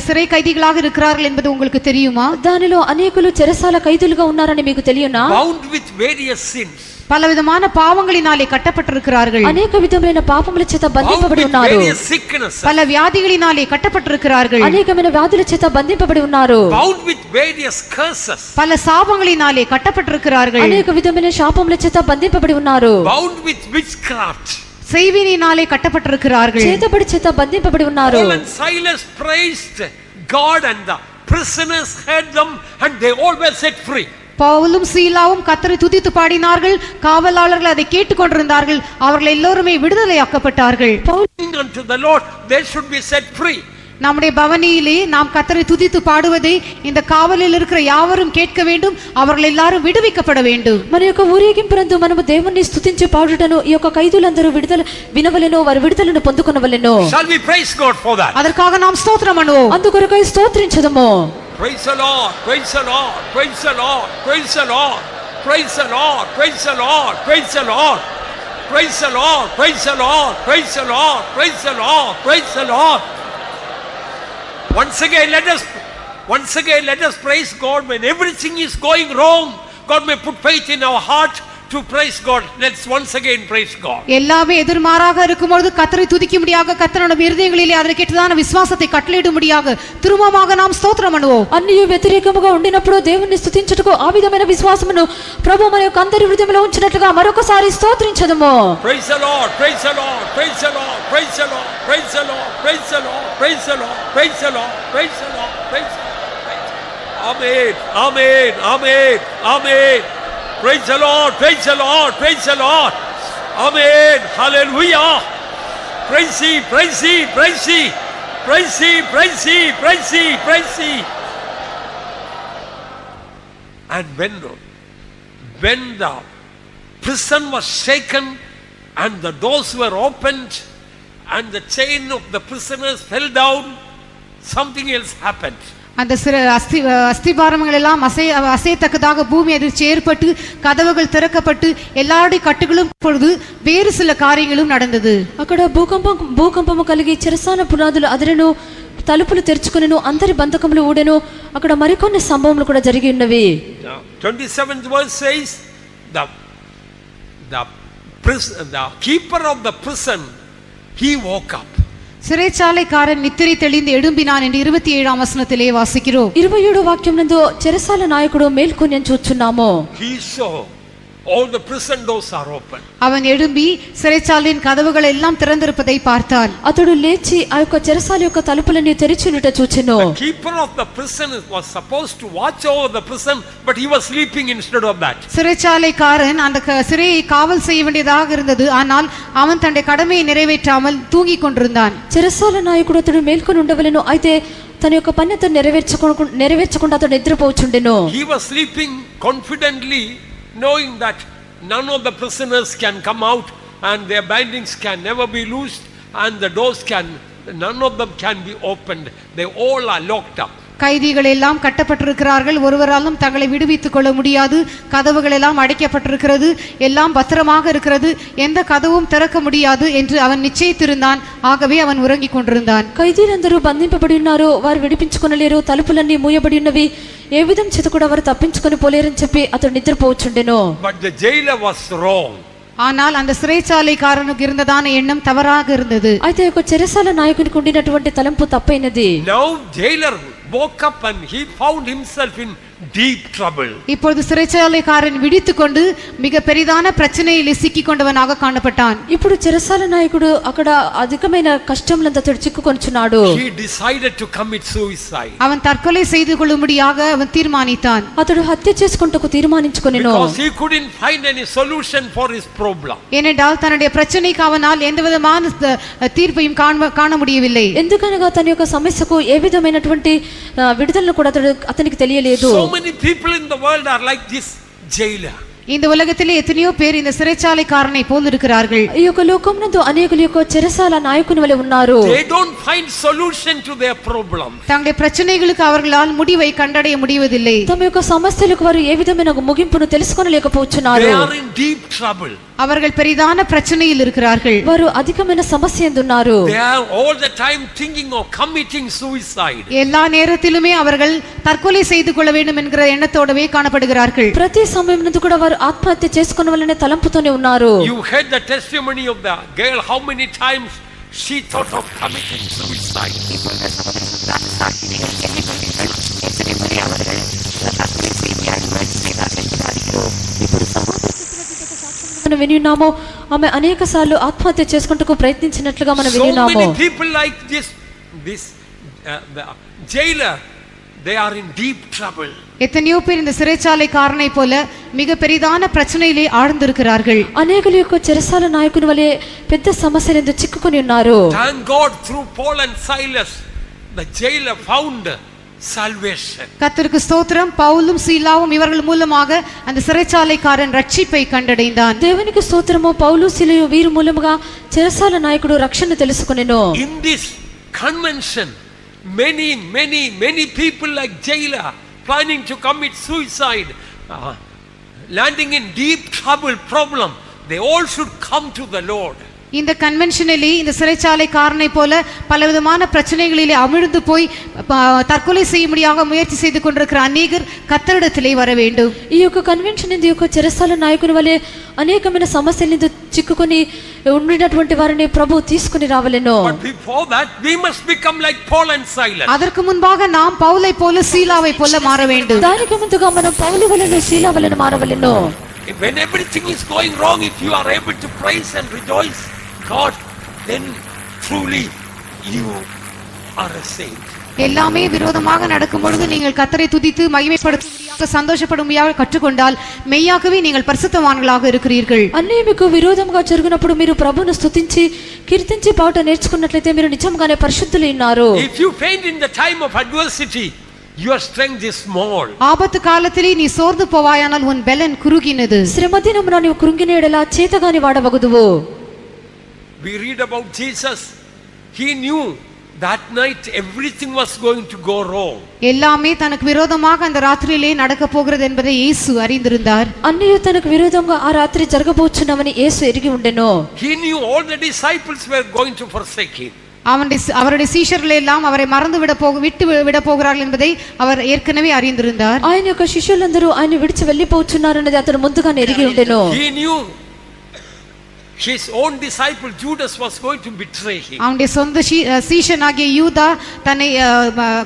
சிறை கைதிகளாக இருக்கிறார்கள் என்பது உங்களுக்கு தெரியுமா? దానిలో అనేకులు చెరసాల ఖైదీలుగా ఉన్నారని మీకు తెలియనా? Bound with various sins. பலவிதமான பாவங்களினாலே கட்டப்பட்டிருக்கிறார்கள். అనేక విధమైన పాపముల చేత బంధింపబడి ఉన్నారు. பல வியாதிகளினாலே கட்டப்பட்டிருக்கிறார்கள். అనేకమైన వ్యాధుల చేత బంధింపబడి ఉన్నారు. Bound with various curses. பல சாபங்களினாலே கட்டப்பட்டிருக்கிறார்கள். అనేక విధమైన శాపముల చేత బంధింపబడి ఉన్నారు. Bound with witchcraft. செய்வினினாலே கட்டப்பட்டிருக்கிறார்கள். చేతబడి చేత బంధింపబడి ఉన్నారు. Paul and Silas praised God and the prisoners heard them and they all were set free. பவுலும் சீலாவும் கர்த்தரை துதித்து பாடினார்கள். காவலாளர்கள் அதை கேட்டுக்கொண்டிருந்தார்கள். அவர்கள் எல்லோருமே விடுதலையாக்கப்பட்டார்கள். Sing unto the Lord, they should be set free. நம்முடைய பவனியிலே நாம் கர்த்தரை துதித்து பாடுவதை இந்த காவலில் இருக்கிற யாவரும் கேட்க வேண்டும். அவர்கள் எல்லாரும் விடுவிக்கப்பட வேண்டும். మన యొక్క ఊరేగింపునందు మనము దేవుణ్ణి స్తుతించి పాడుటను ఈ యొక్క ఖైదీలందరూ వినవలెను, వారు విడుదలను పొందుకొనవలెను. Shall we praise God for that? அதற்காக நாம் ஸ்தோத்திரம் பண்ணுவோம். అందుకొరకై స్తోత్రించదము. Praise the Lord, praise the Lord, praise the Lord, praise the Lord, praise the Lord, praise the Lord, praise the Lord, praise the Lord, praise the Lord, praise the Lord, praise the Lord, praise the Lord. Once again let us praise God when everything is going wrong. God may put faith in our heart to praise God. Let's once again praise God. எல்லாமே எதிர்மாறாக இருக்கும்போது கர்த்தரை துதிக்கும்படியாக கர்த்தருடைய இருதயங்களிலே அதற்கேற்றதான விசுவாசத்தை கட்டளையிடும்படியாக திரும்பமாக நாம் ஸ்தோத்திரம் பண்ணுவோம். అన్ని వ్యతిరేకముగా ఉండినప్పుడు దేవుణ్ణి స్తుతించుటకు ఆ విధమైన విశ్వాసమును ప్రభువు మన యొక్క అందరి హృదయంలో ఉంచినట్లుగా మరొకసారి స్తోత్రించదము. Praise the Lord, praise the Lord, praise the Lord, praise the Lord, praise the Lord, praise the Lord, praise the Lord, praise the Lord, praise the Lord, praise the Lord. Amen, amen, amen, amen. Praise the Lord, praise the Lord, praise the Lord. Amen, hallelujah. Praise Him, praise Him, praise Him, praise Him, praise Him, praise Him, praise Him. And when the prison was shaken and the doors were opened and the chain of the prisoners fell down, something else happened. அந்த அஸ்திபாரங்கள் எல்லாம் அசையத்தக்கதாக பூமி அதிர்ச்சி ஏற்பட்டு கதவுகள் திறக்கப்பட்டு எல்லாருடைய கட்டுகளும் பொழுது வேறு சில காரியங்களும் நடந்தது. అక్కడ భూకంపము కలిగి చెరసాల పునాదులు అదిరెను, తలుపులు తెరుచుకొనెను, అందరి బంధకములు ఊడెను. అక్కడ మరికొన్ని సంభవములు కూడా జరిగి ఉన్నవి. 27th verse says the keeper of the prison, he woke up. சிறைச்சாலைக்காரன் நித்திரை தெளிந்து எழும்பினான் என்று 27ஆம் வசனத்திலே வாசிக்கிறோம். 27 వాక్యం నందు చెరసాల నాయకుడు మేల్కొని చూచున్నాము. He saw all the prison doors are open. அவன் எழும்பி சிறைச்சாலையின் கதவுகள் எல்லாம் திறந்திருப்பதை பார்த்தான். అతడు లేచి ఆ యొక్క చెరసాల యొక్క తలుపులన్నీ తెరిచి ఉన్నట చూచెను. The keeper of the prison was supposed to watch over the prison, but he was sleeping instead of that. சிறைச்சாலைக்காரன் அந்த சிறையை காவல் செய்ய வேண்டியதாக இருந்தது. ஆனால் அவன் தன்னுடைய கடமையை நிறைவேற்றாமல் தூங்கிக் கொண்டிருந்தான். చెరసాల నాయకుడు అతడు మేల్కొని ఉండవలెను. అయితే తన యొక్క పని అతను నెరవేర్చకుండా అతడు నిద్రపోచుండెను. He was sleeping confidently, knowing that none of the prisoners can come out and their bindings can never be loosed and the doors none of them can be opened. They all are locked up. கைதிகள் எல்லாம் கட்டப்பட்டிருக்கிறார்கள், ஒருவராலும் தங்களை விடுவித்துக் கொள்ள முடியாது, கதவுகள் எல்லாம் அடைக்கப்பட்டிருக்கிறது, எல்லாம் பத்திரமாக இருக்கிறது, எந்த கதவும் திறக்க முடியாது என்று அவன் நிச்சயித்திருந்தான். ஆகவே அவன் உறங்கிக் கொண்டிருந்தான். ఖైదీలందరూ బంధింపబడి ఉన్నారు, వారు విడిపించుకొనలేరు, తలుపులన్నీ మూయబడి ఉన్నవి, ఏ విధం చేత కూడా వారు తప్పించుకొని పోలేరని చెప్పి అతడు నిద్రపోవచ్చుండెను. But the jailer was wrong. ஆனால் அந்த சிறைச்சாலைக்காரனுக்கு இருந்ததான எண்ணம் தவறாக இருந்தது. అయితే ఒక చెరసాల నాయకునికి ఉండినటువంటి తలంపు తప్పైనది. Now jailer woke up and he found himself in deep trouble. இப்பொழுது சிறைச்சாலைக்காரன் விழித்துக்கொண்டு மிக பெரிதான பிரச்சனையில் சிக்கிக் கொண்டவனாக காணப்பட்டான். ఇప్పుడు చెరసాల నాయకుడు అక్కడ అధికమైన కష్టంలంతా అతడు చిక్కుకొనుచున్నాడు. He decided to commit suicide. அவன் தற்கொலை செய்து கொள்ளும்படியாக அவன் தீர்மானித்தான். అతడు హత్య చేసుకుంటకు తీర్మానించుకొనెను. Because he couldn't find any solution for his problem. ஏனென்றால் தன்னுடைய பிரச்சனைக்கு அவனால் எந்த விதமான தீர்ப்பையும் காண முடியவில்லை. ఎందుకనగా తన యొక్క సమస్యకు ఏ విధమైనటువంటి విడుదలను కూడా అతనికి తెలియలేదు. So many people in the world are like this jailer. இந்த உலகத்திலே எத்தனையோ பேர் இந்த சிறைச்சாலைக்காரனை போல் இருக்கிறார்கள். ఈ యొక్క లోకమునందు అనేకులు యొక్క చెరసాల నాయకుని వలె ఉన్నారు. They don't find solution to their problem. தங்களுடைய பிரச்சனைகளுக்கு அவர்களால் முடிவை கண்டடைய முடிவதில்லை. తమ యొక్క సమస్యలకు వారు ఏ విధమైన ముగింపును తెలుసుకోలేకపోతున్నారు. They are in deep trouble. அவர்கள் பெரிதான பிரச்சனையில் இருக்கிறார்கள். వారు అధికమైన సమస్య ఎందున్నారు. They are all the time thinking of committing suicide. எல்லா நேரத்திலுமே அவர்கள் தற்கொலை செய்து கொள்ள வேண்டும் என்கிற எண்ணத்தோடவே காணப்படுகிறார்கள். ప్రతి సమయమునందు కూడా వారు ఆత్మహత్య చేసుకొనవలనే తలంపుతోనే ఉన్నారు. You heard the testimony of the girl, how many times she thought of committing suicide. మనం వినిన్నాము, ఆమె అనేక సార్లు ఆత్మహత్య చేసుకుంటూ ప్రయత్నించినట్లుగా మనం So వినిన్నాము. many people like this the jailer, they are in deep trouble. எத்தனையோ பேர் இந்த சிறைச்சாலைக்காரனை போல மிக பெரிதான பிரச்சனையிலே ஆழ்ந்திருக்கிறார்கள். అనేకుల యొక్క చెరసాల నాయకుని వలె పెద్ద సమస్యలందు చిక్కుకొని ఉన్నారు. Thank God, through Paul and Silas the jailer found salvation. கர்த்தருக்கு ஸ்தோத்திரம், பவுலும் சீலாவும் இவர்கள் மூலமாக அந்த சிறைச்சாலைக்காரன் ரட்சிப்பை கண்டடைந்தான். దేవునికి స్తోత్రము, పౌలు సీలయు వీరి మూలముగా చెరసాల నాయకుడు రక్షణ తెలుసుకొనెను. In this convention many people like jailer planning to commit suicide, landing in deep trouble problem, they all should come to the Lord. இந்த கன்வென்ஷனிலே இந்த சிறைச்சாலைக்காரனை போல பலவிதமான பிரச்சனைகளிலே அமிழ்ந்து போய் தற்கொலை செய்யும்படியாக முயற்சி செய்து கொண்டிருக்கிற அநேகர் கர்த்தரிடத்திலே வர வேண்டும். ఈ యొక్క కన్వెన్షన్ இந்த యొక్క చెరసాల నాయకుని వలె అనేకమైన సమస్యలను చిక్కుకొని ఉండినటువంటి వారిని ప్రభు తీసుకొని రావలెను. But before that we must become like Paul and Silas. அதற்கு முன்பாக நாம் பவுலை போல சீலாவை போல மாற வேண்டும். దానికి ముందుగా మనం పౌలు వలెను శీల వలెను మారవలెను. When everything is going wrong, if you are able to praise and rejoice God, then truly you are a saint. எல்லாமே விரோதமாக நடக்கும் பொழுது நீங்கள் கர்த்தரை துதித்து மகிமைப்படுத்தும்படியாக சந்தோஷப்படும்படியாக கற்றுக்கொண்டால் மெய்யாகவே நீங்கள் பரிசுத்தவான்களாக இருக்கிறீர்கள். అన్నీ మీకు విరోధంగా జరిగినప్పుడు మీరు ప్రభువును స్తుతించి కీర్తించి పాట నేర్చుకున్నట్లయితే మీరు నిజంగానే పరిశుద్ధులు ఉన్నారు. If you faint in the time of adversity, your strength is small. ஆபத்து காலத்திலே நீ சோர்ந்து போவாயானால் உன் பலன் குறுகினது. శ్రమ దినమున నీవు కృంగిన ఎడల చేతగాని వాడవగుదువు. We read about Jesus. He knew that night everything was going to go wrong. எல்லாமே தனக்கு விரோதமாக அந்த ராத்திரியிலே நடக்க போகிறது என்பதை இயேசு அறிந்திருந்தார். అన్నీ తనకు విరోధంగా ఆ రాత్రి జరగబోచున్నవని యేసు ఎరిగి ఉండెను. He knew all the disciples were going to forsake him. அவருடைய சீஷர்கள் எல்லாம் அவரை மறந்து விட்டு விட போகிறார்கள் என்பதை அவர் ஏற்கனவே அறிந்திருந்தார். ఆయన యొక్క శిష్యులందరూ ఆయన విడిచి వెళ్ళిపోతున్నారన్నది అతడు ముందుగానే ఎరిగి ఉండెను. his own disciple Judas was going to betray him. அவனுடைய சொந்த சீஷனாகிய யூதா தன்னை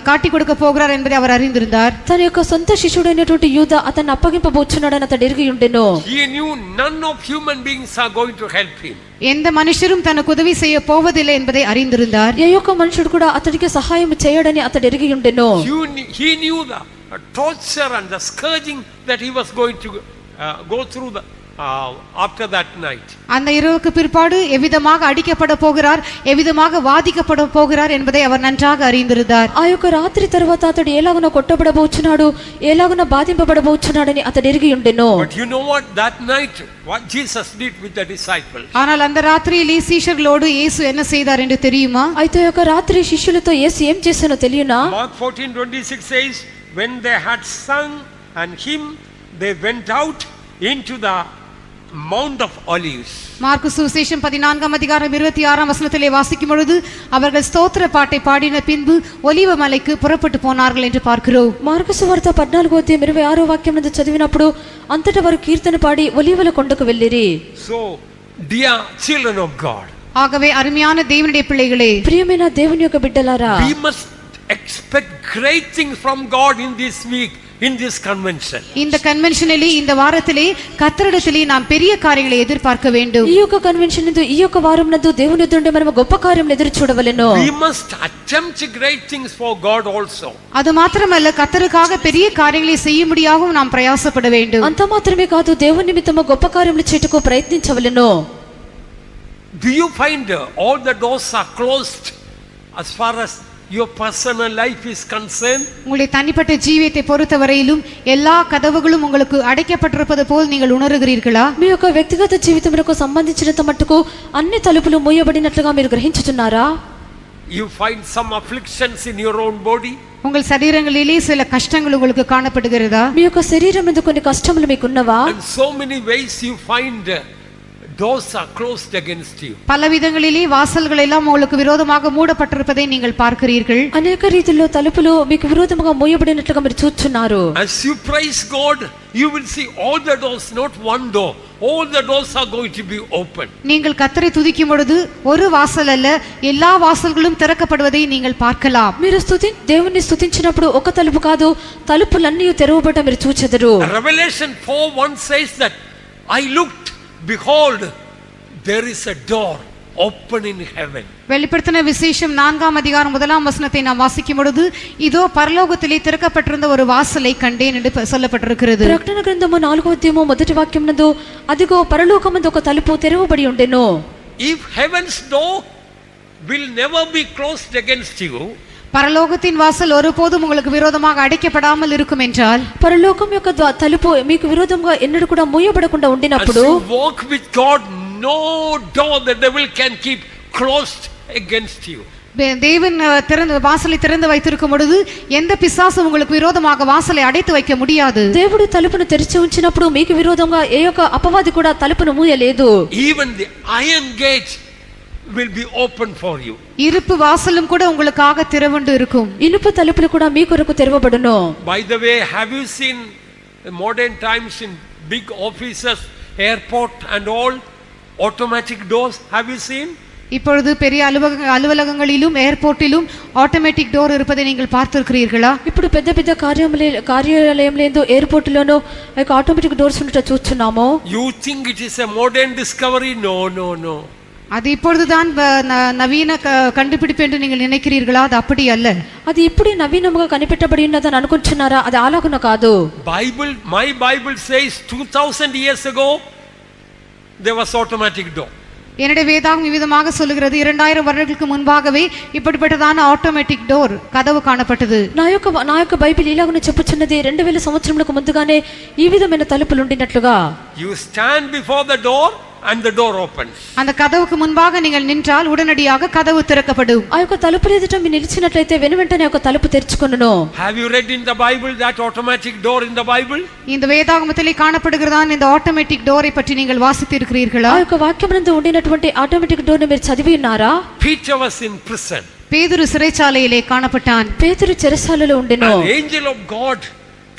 காட்டி கொடுக்க போகிறார் என்பதை அவர் அறிந்திருந்தார். తన యొక్క సొంత శిష్యుడైనటువంటి యూదా అతన్ని అప్పగింపబోచున్నాడని అతడు ఎరిగి ఉండెను. He knew none of human beings are going to help him. எந்த மனுஷரும் தனக்கு உதவி செய்ய போவதில்லை என்பதை அறிந்திருந்தார். ఏ యొక్క మనుషుడు కూడా అతడికి సహాయం చేయడని అతడు ఎరిగి ఉండెను. He knew the torture and the scourging that he was going to go through after that night. அந்த இரவுக்கு பிற்பாடு எவ்விதமாக அடிக்கப்பட போகிறார், எவ்விதமாக வாதிக்கப்பட போகிறார் என்பதை அவர் நன்றாக அறிந்திருந்தார். ఆ యొక్క రాత్రి తర్వాత అతడు ఎలాగున కొట్టబడబోచున్నాడు, ఎలాగున బాధింపబడబోచున్నాడని అతడు ఎరిగి ఉండెను. But you know what, that night what Jesus did with the disciples? ஆனால் அந்த ராத்திரியிலே சீஷர்களோடு இயேசு என்ன செய்தார் என்று தெரியுமா? అయితే యొక్క రాత్రి శిష్యులతో యేసు ఏం చేశానో తెలియనా? Mark 14:26 says, when they had sung and hymn, they went out into the Mount of Olives. Mark சுவிசேஷம் 14:26 வாசிக்கும் பொழுது அவர்கள் ஸ்தோத்திர பாட்டை பாடின பின்பு ஒலிவ மலைக்கு புறப்பட்டு போனார்கள் என்று பார்க்கிறோம். మార్కు సువార్త 14:26 చదివినప్పుడు అంతటా వారు కీర్తన పాడి ఒలీవల కొండకు వెళ్ళిరి. So dear children of God, ஆகவே அருமையான தேவனுடைய பிள்ளைகளே, ప్రియమైన దేవుని యొక్క బిడ్డలారా, we must expect great things from God in this week, in this convention. இந்த கன்வென்ஷனிலே, இந்த வாரத்திலே கர்த்தரிடத்திலே நாம் பெரிய காரியங்களை எதிர்பார்க்க வேண்டும். ఈ యొక్క కన్వెన్షన్ నందు, ఈ యొక్క వారం నందు దేవుని ఎదుట మనం గొప్ప కార్యములు ఎదురు చూడవలెను. We must attempt great things for God also. அது மாத்திரமல்ல, கர்த்தருக்காக பெரிய காரியங்களை செய்ய முடியாகவும் நாம் பிரயாசப்பட வேண்டும். అంత మాత్రమే కాదు, దేవుని నిమిత్తము గొప్ప కార్యములు చేయుటకు ప్రయత్నించవలెను. Do you find all the doors are closed as far as your personal life is concerned? உங்களுடைய தனிப்பட்ட ஜீவியத்தை பொறுத்தவரையிலும் எல்லா கதவுகளும் உங்களுக்கு அடைக்கப்பட்டிருப்பது போல் நீங்கள் உணர்கிறீர்களா? మీ యొక్క వ్యక్తిగత జీవితమునకు సంబంధించినంత మట్టుకు అన్ని తలుపులు మూయబడినట్లుగా మీరు గ్రహించుచున్నారా? You find some afflictions in your own body? உங்கள் சரீரங்களிலே சில கஷ்டங்கள் உங்களுக்கு காணப்படுகிறதா? మీ యొక్క శరీరం మీద కొన్ని కష్టములు మీకు ఉన్నవా? And so many ways you find doors are closed against you. பல விதங்களிலே வாசல்கள் எல்லாம் உங்களுக்கு விரோதமாக மூடப்பட்டிருப்பதை நீங்கள் பார்க்கிறீர்கள். అనేక రీతిలో తలుపులు మీకు విరోధముగా మూయబడినట్లుగా మీరు చూస్తున్నారు. As you praise God, you will see all the doors, not one door. All the doors are going to be open. நீங்கள் கர்த்தரை துதிக்கும் பொழுது ஒரு வாசல் அல்ல, எல்லா வாசல்களும் திறக்கப்படுவதை நீங்கள் பார்க்கலாம். మీరు దేవుని స్తుతించినప్పుడు ఒక తలుపు కాదు, తలుపులన్నీ తెరవబడటం మీరు చూచెదరు. Revelation 4:1 says that I looked, behold, there is a door open in heaven. வெளிப்படுத்தின விசேஷம் 4:1 நாம் வாசிக்கும் பொழுது இதோ பரலோகத்திலே திறக்கப்பட்டிருந்த ஒரு வாசலை கண்டேன் என்று சொல்லப்பட்டிருக்கிறது. ప్రకటన గ్రంథము 4:1 నందు అదిగో పరలోకమందు ఒక తలుపు తెరవబడి ఉండెను. If heaven's door will never be closed against you, பரலோகத்தின் வாசல் ஒருபோதும் உங்களுக்கு விரோதமாக அடைக்கப்படாமல் இருக்கும் என்றால், పరలోకం యొక్క తలుపు మీకు విరోధంగా ఎన్నడూ కూడా మూయబడకుండా ఉండినప్పుడు, as you walk with God, no door the devil can keep closed against you. தேவன் வாசலை திறந்து வைத்திருக்கும் பொழுது எந்த பிசாசும் உங்களுக்கு விரோதமாக வாசலை அடைத்து வைக்க முடியாது. దేవుడు తలుపును తెరిచి ఉంచినప్పుడు మీకు విరోధంగా ఏ యొక్క అపవాది కూడా తలుపును మూయలేదు. Even the iron gate will be open for you. இருப்பு வாசலும் கூட உங்களுக்காக திறவுண்டு இருக்கும். ఇనుప తలుపులు కూడా మీ కొరకు తెరవబడును. By the way, have you seen modern times in big offices, airport and all, automatic doors? Have you seen? இப்பொழுது பெரிய அலுவலகங்களிலும் ஏர்போர்ட்டிலும் ஆட்டோமேட்டிக் டோர் இருப்பதை நீங்கள் பார்த்திருக்கிறீர்களா? ఇప్పుడు పెద్ద పెద్ద కార్యాలయంలో ఎయిర్పోర్ట్లోనో ఆటోమేటిక్ డోర్స్ ఉండట చూస్తున్నాము. You think it is a modern discovery? No, no, no. அது இப்பொழுதுதான் நவீன கண்டுபிடிப்பு என்று நீங்கள் நினைக்கிறீர்களா? அது அப்படி அல்ல. అది ఇప్పుడే నవీనముగా కనిపెట్టబడి ఉన్నదని అనుకుంటున్నారా? అది అలాగున కాదు. My Bible says 2000 years ago there was automatic door. என்னுடைய வேதாகம் விதமாக சொல்லுகிறது, 2000 வருடங்களுக்கு முன்பாகவே இப்படிப்பட்டதான ஆட்டோமேட்டிக் டோர் கதவு காணப்பட்டது. నా యొక్క బైబిల్ ఇలాగున చెప్పుచున్నది 2000 సంవత్సరములకు ముందుగానే ఈ విధమైన తలుపులు ఉండినట్లుగా. You stand before the door and the door opens. அந்த கதவுக்கு முன்பாக நீங்கள் நின்றால் உடனடியாக கதவு திறக்கப்படும். ఆ యొక్క తలుపు ఎదుట మీరు నిలిచినట్లయితే వెనువెంటనే ఒక తలుపు తెరుచుకొనును. Have you read in the Bible that automatic door in the Bible? இந்த வேதாகமத்திலே காணப்படுகிறதான இந்த ஆட்டோமேட்டிக் டோரை பற்றி நீங்கள் வாசித்து இருக்கிறீர்களா? ఆ యొక్క వాక్యమునందు ఉండినటువంటి ఆటోమేటిక్ డోర్ ని మీరు చదివి ఉన్నారా? Peter was in prison. பேதுரு சிறைச்சாலையிலே காணப்பட்டான். పేతురు చెరసాలలో ఉండెను. An angel of God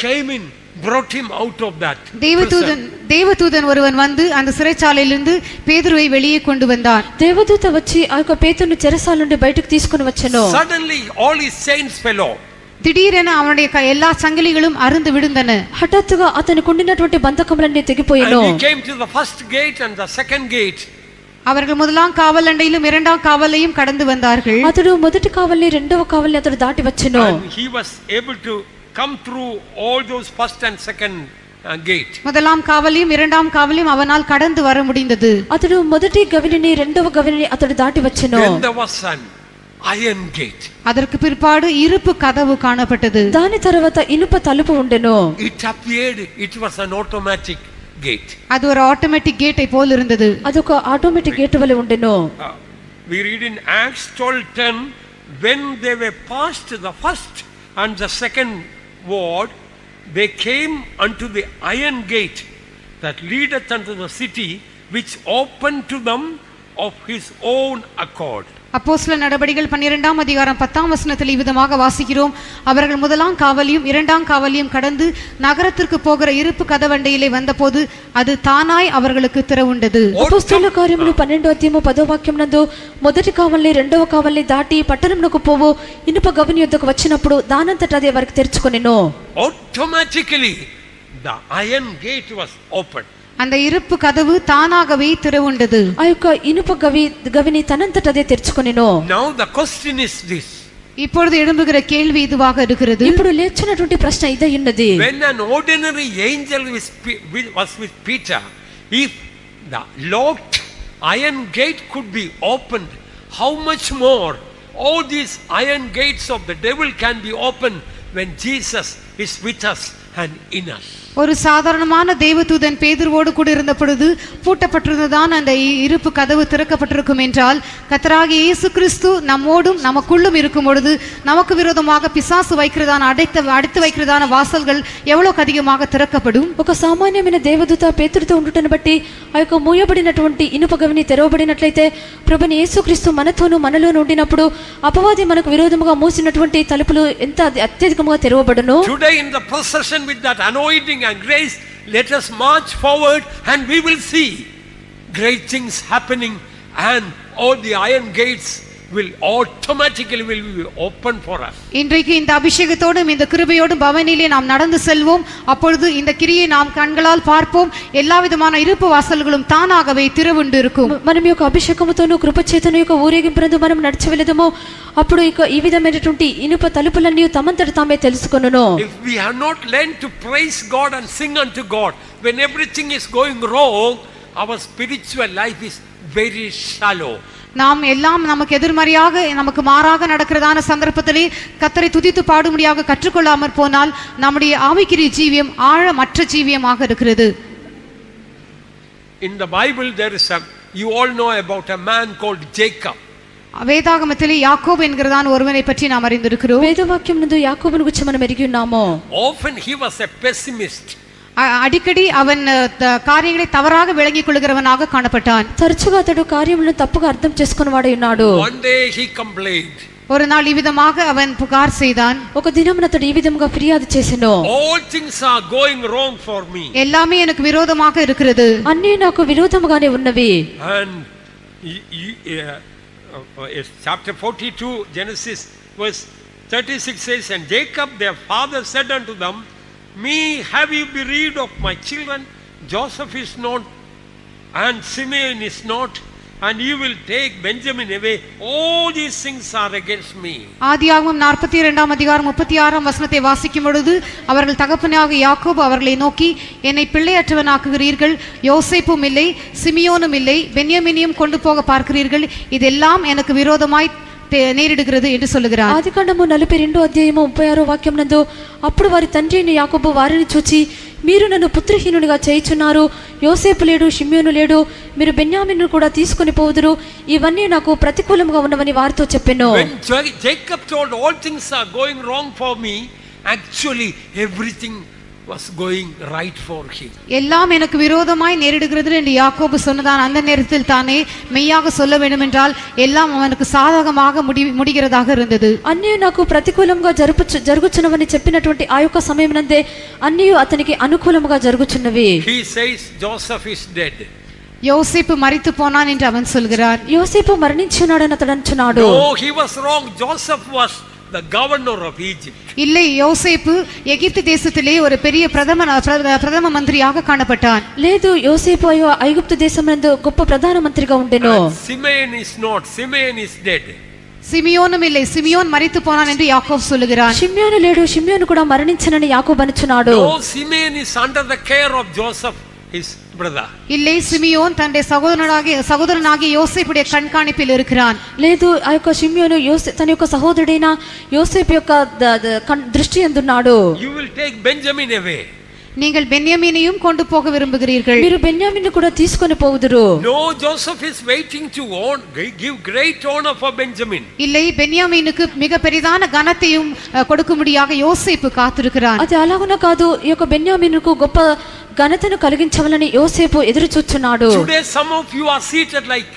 came in brought him out of that தேவதூதன் prison. தேவதூதன் ஒருவன் வந்து அந்த சிறைச்சாலையிலிருந்து பேதுருவை வெளியே கொண்டு வந்தான். దేవదూత వచ్చి ఆ యొక్క పేతురుని చెరసాల నుండి బయటకు తీసుకొని వచ్చెను. Suddenly all his chains fell off. திடீரென அவனுடைய எல்லா சங்கிலிகளும் அறுந்து விழுந்தன. హఠాత్తుగా అతనికి ఉండినటువంటి బంధకములన్నీ తెగిపోయెను. And he came to the first gate and the second gate. அவர்கள் முதலாம் காவல் அண்டையிலும் இரண்டாம் காவலையும் கடந்து வந்தார்கள். అతడు మొదటి కావల్ని రెండవ కావల్ని అతడు దాటి వచ్చెను. And he was able to come through all those first and second gate. முதலாம் காவலையும் இரண்டாம் காவலையும் அவனால் கடந்து வர முடிந்தது. అతడు మొదటి గవిని రెండవ గవిని అతడు దాటి వచ్చెను. Then there was an iron gate. அதற்கு பிற்பாடு இருப்பு கதவு காணப்பட்டது. దాని తర్వాత ఇనుప తలుపు ఉండెను. It appeared it was an automatic gate. அது ஒரு ஆட்டோமேட்டிக் கேட்டை போல் இருந்தது. అదొక ఆటోమేటిక్ గేట్ వలె ఉండెను. We read in Acts 12:10, when they were past the first and the second ward, they came unto the iron gate that leadeth unto the city, which opened to them of his own accord. அப்போஸ்தலர் நடபடிகள் 12ஆம் அதிகாரம் 10ஆம் வசனத்தில் இவ்விதமாக வாசிக்கிறோம். அவர்கள் முதலாம் காவலையும் இரண்டாம் காவலையும் கடந்து நகரத்திற்கு போகிற இருப்பு கதவண்டையிலே வந்தபோது அது தானாய் அவர்களுக்கு திறவுண்டது. అపోస్తలుల కార్యములు 12వ అధ్యాయము 10వ వాక్యం నందు మొదటి కావల్ని రెండవ కావల్ని దాటి పట్టణమునకు పోవు ఇనుప గవిని యొద్దకు వచ్చినప్పుడు దానంతట అది వారికి తెరుచుకొనెను. Automatically the iron gate was opened. அந்த இருப்பு கதவு தானாகவே திறவுண்டது. ఆ యొక్క ఇనుప గవిని తనంతట అదే తెరుచుకొనెను. Now the question is this. இப்பொழுது எழும்புகிற கேள்வி இதுவாக இருக்கிறது. ఇప్పుడు లేచినటువంటి ప్రశ్న ఇదే ఉన్నది. When an ordinary angel was with Peter, if the locked iron gate could be opened, how much more all these iron gates of the devil can be opened when Jesus is with us and in us. ஒரு சாதாரணமான தேவதூதன் பேதுருவோடு கூட இருந்த பொழுது பூட்டப்பட்டிருந்ததான் அந்த இருப்பு கதவு திறக்கப்பட்டிருக்கும் என்றால், கர்த்தராகிய இயேசு கிறிஸ்து நம்மோடும் நமக்குள்ளும் இருக்கும் பொழுது நமக்கு விரோதமாக பிசாசு வைக்கிறதான அடைத்து வைக்கிறதான வாசல்கள் எவ்வளவு அதிகமாக திறக்கப்படும். ఒక సామాన్యమైన దేవదూత పేతురుతో ఉండుటను బట్టి ఆ యొక్క మూయబడినటువంటి ఇనుప గవిని తెరవబడినట్లయితే ప్రభుని యేసుక్రీస్తు మనతోనూ మనలోనూ ఉండినప్పుడు అపవాది మనకు విరోధముగా మూసినటువంటి తలుపులు ఎంత అత్యధికంగా తెరవబడును. Today in the procession with that anointing and grace, let us march forward and we will see great things happening, and all the iron gates will automatically be open for us. இன்றைக்கு இந்த அபிஷேகத்தோடும் இந்த கிருபையோடும் பவனிலே நாம் நடந்து செல்வோம். அப்பொழுது இந்த கிரியை நாம் கண்களால் பார்ப்போம். எல்லா விதமான இருப்பு வாசல்களும் தானாகவே திறவுண்டு இருக்கும். మనం యొక్క అభిషేకముతోను కృపచేతను యొక్క ఊరేగింపునందు మనం నడిచి వెళ్ళదమో అప్పుడు ఇక ఈ విధమైనటువంటి ఇనుప తలుపులన్నీ తమంతట తామే తెలుసుకొనును. If we have not learned to praise God and sing unto God when everything is going wrong, our spiritual life is very shallow. நாம் எல்லாம் நமக்கு எதிர்மறையாக நமக்கு மாறாக நடக்கிறதான சந்தர்ப்பத்திலே கர்த்தரை துதித்து பாடும்படியாக கற்றுக்கொள்ளாமற் போனால் நம்முடைய ஆவிக்குரிய ஜீவியம் ஆழமற்ற ஜீவியமாக இருக்கிறது. In the Bible there is you all know about a man called Jacob. வேதாகமத்திலே யாக்கோபு என்கிறதான ஒருவனை பற்றி நாம் அறிந்திருக்கிறோம். వేదవాక్యం నందు యాకోబును గురించి మనం ఎరిగి ఉన్నాము. Often he was a pessimist. அடிக்கடி அவன் காரியங்களை தவறாக விளங்கிக் கொள்கிறவனாக காணப்பட்டான். తరచుగా అతడు కార్యములను తప్పుగా అర్థం చేసుకున్నవాడై ఉన్నాడు. One day he complained. ஒரு நாள் இவ்விதமாக அவன் புகார் செய்தான். ఒక దినమున అతడు ఈ విధంగా ఫిర్యాదు చేసెను. All things are going wrong for me. எல்லாமே எனக்கு விரோதமாக இருக்கிறது. అన్నీ నాకు విరోధముగానే ఉన్నవి. And chapter 42 Genesis verse 36 says, and Jacob their father said unto them, me have you bereaved of my children? Joseph is not and Simeon is not, and you will take Benjamin away. All these things are against me. ஆதியாகமம் 42ஆம் அதிகாரம் 36ஆம் வசனத்தை வாசிக்கும் பொழுது அவர்கள் தகப்பனாகிய யாக்கோபு அவர்களை நோக்கி, என்னை பிள்ளையற்றவனாக்குகிறீர்கள், யோசேப்பும் இல்லை, சிமியோனும் இல்லை, பென்யமீனையும் கொண்டு போக பார்க்கிறீர்கள், இதெல்லாம் எனக்கு விரோதமாய் నేరిడుகிறது என்று சொல்லுகிறார். ఆదికాండము 42వ అధ్యాయము 36వ వాక్యం నందు అప్పుడు వారి తండ్రి అయిన యాకోబు వారిని చూచి, మీరు నన్ను పుత్రహీనునిగా చేయుచున్నారు, యోసేపు లేడు, షిమ్యోను లేడు, మీరు బెన్యామీనును కూడా తీసుకొని పోవుదురు, ఇవన్నీ నాకు ప్రతికూలంగా ఉన్నవని వారితో చెప్పెను. When Jacob told all things are going wrong for me, actually everything was going right for him. எல்லாம் எனக்கு விரோதமாய் நேரிடுகிறது என்று யாக்கோபு சொன்னதான் அந்த நேரத்தில் தானே மெய்யாக சொல்ல வேண்டும் என்றால் எல்லாம் அவனுக்கு சாதகமாக முடிகிறதாக இருந்தது. అన్నీ నాకు ప్రతికూలంగా జరుగుచున్నవని చెప్పినటువంటి ఆ యొక్క సమయమునందే అన్నీ అతనికి అనుకూలముగా జరుగుచున్నవి. He says Joseph is dead. யோசேப்பு மரித்து போனான் என்று அவன் சொல்கிறார். యోసేపు మరణించున్నాడని అతడు అంటున్నాడు. No, he was wrong. Joseph was the governor of Egypt. இல்லை, யோசேப்பு எகிப்து தேசத்திலே ஒரு பெரிய பிரதம மந்திரியாக காணப்பட்டான். లేదు, యోసేపు ఐగుప్తు దేశమందు గొప్ప ప్రధాన మంత్రిగా ఉండెను. Simeon is not. Simeon is dead. సిమియోనుம் இல்லை, సిమియోన్ మరిத்து పోనాన్ என்று యాకోబు சொல்லுகிறான். షిమ్యోను లేడు, షిమ్యోను కూడా మరణించనని యాకోబు అనుచున్నాడు. No, Simeon is under the care of Joseph, his brother. இல்லை, సిమియోన్ தன்னுடைய సహోదరனாகிய యోసేపుடைய కண்காணிப்பில் இருக்கிறான். లేదు, ఆ యొక్క షిమ్యోను తన యొక్క సహోదరుడైన యోసేపు యొక్క దృష్టి అందున్నాడు. You will take Benjamin away. நீங்கள் பென்யமீனையும் கொண்டு போக விரும்புகிறீர்கள். మీరు బెన్యామీను కూడా తీసుకొని పోవుదురు. No, Joseph is waiting to give great honor for Benjamin. இல்லை, பென்யாமீனுக்கு மிக பெரிதான கனத்தையும் கொடுக்கும்படியாக யோசேப்பு காத்திருக்கிறான். అది అలాగున కాదు, ఈ యొక్క బెన్యామీనుకు గొప్ప ఘనతను కలిగించవాలని యోసేపు ఎదురు చూస్తున్నాడు. Today some of you are seated like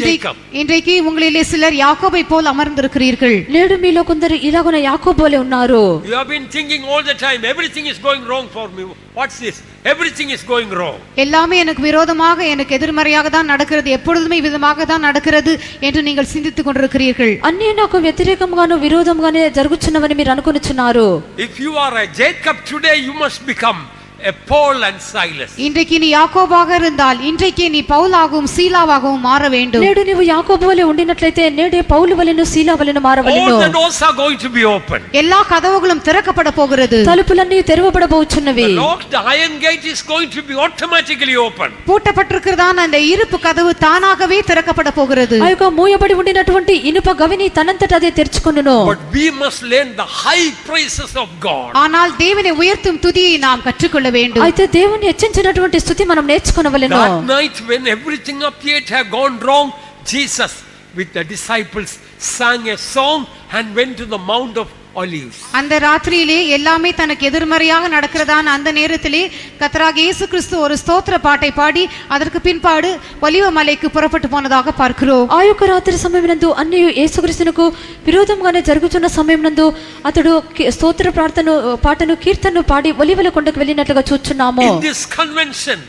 Jacob. இன்றைக்கு உங்களிலே சிலர் யாக்கோபை போல் அமர்ந்திருக்கிறீர்கள். నేడు మీలో కొందరు ఇలాగున యాకోబు వలె ఉన్నారు. You have been thinking all the time, everything is going wrong for me. What's this? Everything is going wrong. எல்லாமே எனக்கு விரோதமாக, எனக்கு எதிர்மறையாக தான் நடக்கிறது, எப்பொழுதுமே விதமாக தான் நடக்கிறது என்று நீங்கள் சிந்தித்துக் கொண்டிருக்கிறீர்கள். అన్నీ నాకు వ్యతిరేకంగాను విరోధంగానే జరుగుచున్నవని మీరు అనుకొనుచున్నారు. If you are a Jacob today, you must become a Paul and Silas. இன்றைக்கு நீ யாக்கோபாக இருந்தால் இன்றைக்கு நீ பவுலாகவும் சீலாவாகவும் மாற வேண்டும். నేడు నీవు యాకోబు వలె ఉండినట్లయితే నేడే పౌలు వలెను సీలా వలెను మారవలెను. All the doors are going to be open. எல்லா கதவுகளும் திறக்கப்பட போகிறது. తలుపులన్నీ తెరవబడబోచున్నవి. The locked iron gate is going to be automatically open. பூட்டப்பட்டிருக்கிறதான அந்த இருப்பு கதவு தானாகவே திறக்கப்பட போகிறது. ఆ యొక్క మూయబడి ఉండినటువంటి ఇనుప గవిని తనంతట అదే తెరుచుకొనును. But we must learn the high praises of God. ஆனால் தேவனை உயர்த்தும் துதியை நாம் கற்றுக்கொள்ள வேண்டும். అయితే దేవుని హెచ్చించినటువంటి స్తుతి మనం నేర్చుకొనవలెను. That night when everything appeared to have gone wrong, Jesus with the disciples sang a song and went to the Mount of Olives. அந்த ராத்திரியிலே எல்லாமே தனக்கு எதிர்மறையாக நடக்கிறதான அந்த நேரத்திலே கர்த்தராகிய இயேசு கிறிஸ்து ஒரு ஸ்தோத்திர பாட்டை பாடி அதற்கு பின்பாடு ஒலிவ மலைக்கு புறப்பட்டு போனதாக பார்க்கிறோம். ఆ యొక్క రాత్రి సమయమునందు అన్నీ యేసుక్రీస్తునకు విరోధంగానే జరుగుతున్న సమయమునందు అతడు స్తోత్ర పాటను కీర్తనను పాడి ఒలివల కొండకు వెళ్ళినట్లుగా చూస్తున్నాము. In this convention,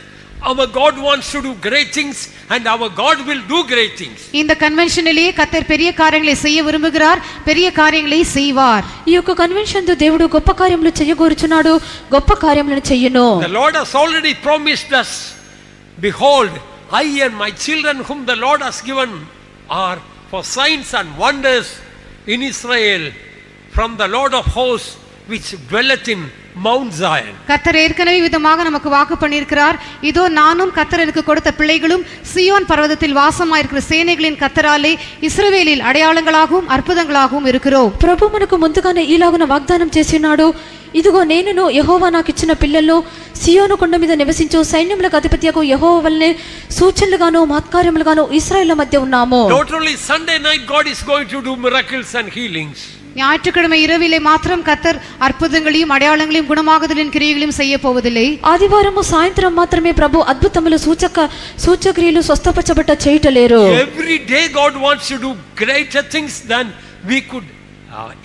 our God wants to do great things and our God will do great things. இந்த கன்வென்ஷனிலே கர்த்தர் பெரிய காரியங்களை செய்ய விரும்புகிறார், பெரிய காரியங்களை செய்வார். ఈ యొక్క కన్వెన్షన్ దేవుడు గొప్ప కార్యములు చేయగోరుచున్నాడు, గొప్ప కార్యములను చెయ్యును. The Lord has already promised us, behold, I and my children whom the Lord has given are for signs and wonders in Israel from the Lord of hosts which dwelleth in Mount Zion. கர்த்தர் ஏற்கனவே விதமாக நமக்கு வாக்கு பண்ணியிருக்கிறார். இதோ நானும் கர்த்தர் எனக்கு கொடுத்த பிள்ளைகளும் சீயோன் பர்வதத்தில் வாசமாயிருக்கிற சேனைகளின் கர்த்தராலே இஸ்ரவேலில் అడయాళங்களாகவும் అద్భుతங்களாகவும் இருக்கிறோம். ప్రభు మనకు ముందుగానే ఈలాగున వాగ్దానం చేసినాడు, ఇదిగో నేనును యెహోవా నాకు ఇచ్చిన పిల్లలను సియోను కొండ మీద నివసించు సైన్యములకు అధిపతియగు యెహోవా వలనే సూచనలుగాను మహత్కార్యములుగాను ఇశ్రాయేళ్ల మధ్య ఉన్నాము. Not only Sunday night God is going to do miracles and healings. ஞாயிற்றுக்கிழமை இரவிலே மாத்திரம் கர்த்தர் அற்புதங்களையும் அடையாளங்களையும் குணமாகுதலின் கிரியைகளையும் செய்ய போவதில்லை. ఆదివారము సాయంత్రం మాత్రమే ప్రభు అద్భుతములు సూచక్రియలు స్వస్థపరచబట్ట చేయటలేరు. Every day God wants to do greater things than we could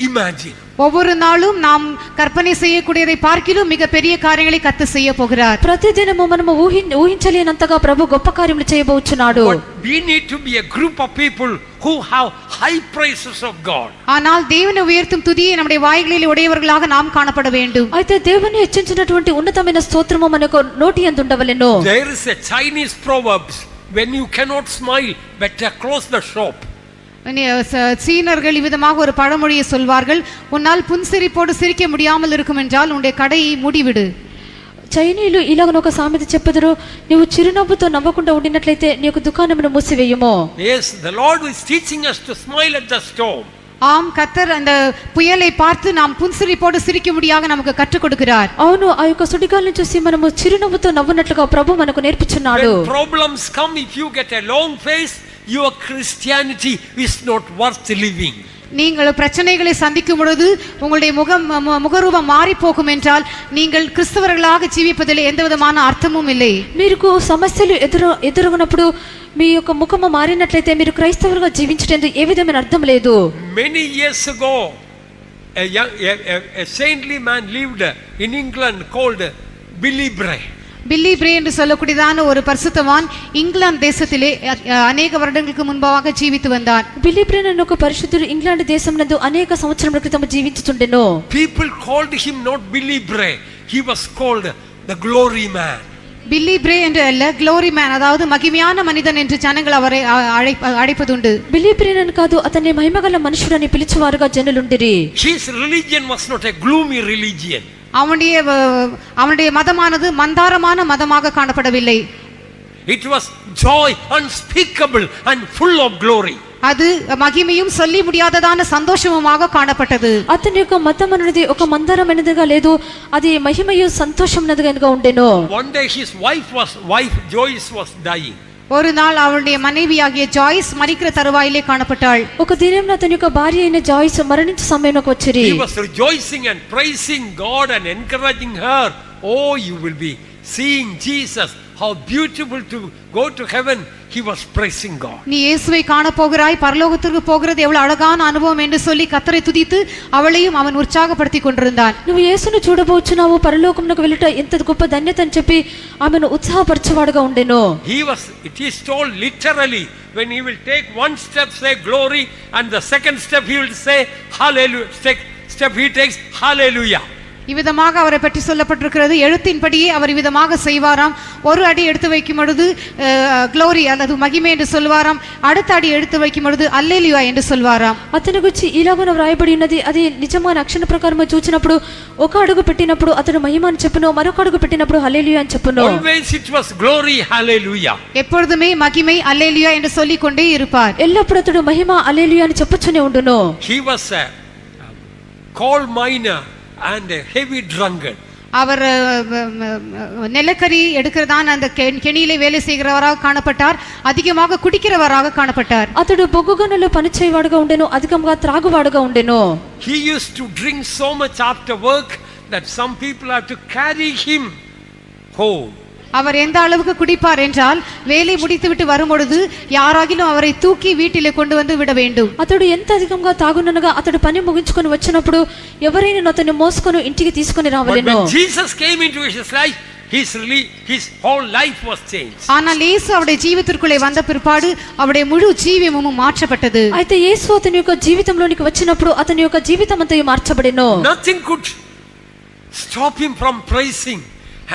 imagine. ஒவ்வொரு நாளும் நாம் கற்பனை செய்யக்கூடியதை பார்க்கிலும் மிக பெரிய காரியங்களை கர்த்தர் செய்ய போகிறார். ప్రతిదినము మనము ఊహించలేనంతగా ప్రభు గొప్ప కార్యములు చేయబోచున్నాడు. We need to be a group of people who have high praises of God. ஆனால் தேவனை உயர்த்தும் துதியை நம்முடைய வாய்களில் உடையவர்களாக நாம் காணப்பட வேண்டும். అయితే దేవుని హెచ్చించినటువంటి ఉన్నతమైన స్తోత్రము మనకు నోటి యందు ఉండవలెను. There is a Chinese proverb, when you cannot smile, better close the shop. சீனர்கள் விதமாக ஒரு பழமொழியை சொல்வார்கள், உன்னால் புன்சிரிப்போடு சிரிக்க முடியாமல் இருக்கும் என்றால் உன்னுடைய கடையை மூடிவிடு. చైనీయులు ఇలాగ ఒక సామెత చెప్పుదురు, నీవు చిరునవ్వుతో నవ్వకుండా ఉండినట్లయితే నీ యొక్క దుకాణమును మూసివేయము. Yes, the Lord is teaching us to smile at the storm. ஆம், கர்த்தர் அந்த புயலை பார்த்து நாம் புன்சிரிப்போடு சிரிக்கும்படியாக நமக்கு கற்றுக் கொடுக்கிறார். అవును, ఆ యొక్క సుడిగాలిని చూసి మనము చిరునవ్వుతో నవ్వునట్లుగా ప్రభు మనకు నేర్పించున్నాడు. When problems come, if you get a long face, your Christianity is not worth living. நீங்கள் பிரச்சனைகளை சந்திக்கும் பொழுது உங்களுடைய முகரூபம் மாறி போகும் என்றால் நீங்கள் கிறிஸ்தவர்களாக జీవిப்பதில் எந்த విధமான అర్థமும் இல்லை. మీకు సమస్యలు ఎదురగునప్పుడు మీ యొక్క ముఖము మారినట్లయితే మీరు క్రైస్తవులుగా జీవించడానికి ఏ విధమైన అర్థం లేదు. Many years ago a saintly man lived in England called Billy Bray. பில்லி பிரே என்று சொல்லக்கூடியதான ஒரு பரிசுத்தவான் இங்கிலாந்து தேசத்திலே అనేక வருடங்களுக்கு முன்பாக జీవిத்து வந்தார். బిల్లీ బ్రే అనే ఒక పరిశుద్ధుడు ఇంగ్లాండ్ దేశమునందు అనేక సంవత్సరముల క్రితం జీవించుచుండెను. People called him not Billy Bray, he was called the glory man. பில்லி பிரே என்று அல்ல, க்ளோரி மேன், அதாவது மகிமையான மனிதன் என்று ஜனங்கள் அவரை அழைப்பதுண்டு. బిల్లీ బ్రే అని కాదు, అతన్ని మహిమగల మనుషుడని పిలిచేవారుగా జనులుండిరి. His religion was not a gloomy religion. அவனுடைய மதமானது மந்தாரமான மதமாக காணப்படவில்லை. It was joy unspeakable and full of glory. அது மகிமையும் சொல்லி முடியாததான சந்தோஷமுமாக காணப்பட்டது. అతని యొక్క మతం అనేది ఒక మందారమైనదిగా లేదు, అది మహిమయు సంతోషమైనదిగా ఉండెను. One day his wife Joyce was dying. ஒரு நாள் அவளுடைய மனைவியாகிய ஜாய்ஸ் மரிக்கிற தருவாயிலே காணப்பட்டாள். ఒక దినం అతని యొక్క భార్య అయిన జాయిస్ మరణించే సమయంలోకి వచ్చిరి. He was rejoicing and praising God and encouraging her. Oh, you will be seeing Jesus. How beautiful to go to heaven. He was praising God. நீ இயேசுவை காண போகிறாய், பரலோகத்திற்கு போகிறது எவ்வளவு அழகான அனுபவம் என்று சொல்லி கர்த்தரை துதித்து அவளையும் அவன் உற்சாகப்படுத்தி கொண்டிருந்தான். నువ్వు యేసును చూడబోచున్నావు, పరలోకమునకు వెళ్ళుట ఎంత గొప్ప ధన్యత అని చెప్పి ఆమెను ఉత్సాహపరచువాడుగా ఉండెను. It is told literally, when he will take one step say glory, and the second step he will say hallelujah. Step he takes hallelujah. இவ்விதமாக அவரை பற்றி சொல்லப்பட்டிருக்கிறது. எழுத்தின்படியே அவர் விதமாக செய்வாராம். ஒரு அடி எடுத்து வைக்கும் பொழுது க்ளோரி அல்லது மகிமை என்று சொல்வாராம், அடுத்த அடி எடுத்து வைக்கும் பொழுது அல்லேலூயா என்று சொல்வாராம். అతని గురించి ఇలాగున వ్రాయబడి ఉన్నది. అది నిజమైన అక్షర ప్రకారము చూచినప్పుడు ఒక అడుగు పెట్టినప్పుడు అతడు మహిమ అని చెప్పును, మరొక అడుగు పెట్టినప్పుడు హల్లెలూయా అని చెప్పును. Always it was glory hallelujah. எப்பொழுதுமே மகிமை அல்லேலூயா என்று சொல்லிக் கொண்டே இருப்பார். ఎల్లప్పుడూ అతడు మహిమ హల్లెలూయా అని చెప్పుచునే ఉండును. He was a coal miner and a heavy drunkard. அவர் நிலக்கரி எடுக்கிறதான அந்த கெணியிலே வேலை செய்கிறவராக காணப்பட்டார். அதிகமாக குடிக்கிறவராக காணப்பட்டார். అతడు బొగ్గుగనులో పనిచేయవాడుగా ఉండెను, అధికంగా త్రాగువాడుగా ఉండెను. He used to drink so much after work that some people have to carry him home. அவர் எந்த அளவுக்கு குடிப்பார் என்றால் வேலை முடித்துவிட்டு வரும்பொழுது யாராகிலும் அவரை தூக்கி வீட்டிலே கொண்டு வந்து விட வேண்டும். అతడు ఎంత అధికంగా తాగుననగా అతడు పని ముగించుకొని వచ్చినప్పుడు ఎవరైనా అతన్ని మోసుకొని ఇంటికి తీసుకొని రావలెను. When Jesus came into his life, his whole life was changed. ஆனால் இயேசு அவருடைய ஜீவிதத்திற்குள்ளே வந்த பிற்பாடு அவருடைய முழு ஜீவியமும் மாற்றப்பட்டது. అయితే యేసు అతని యొక్క జీవితంలోనికి వచ్చినప్పుడు అతని యొక్క జీవితం అంతా మార్చబడెను. Nothing could stop him from praising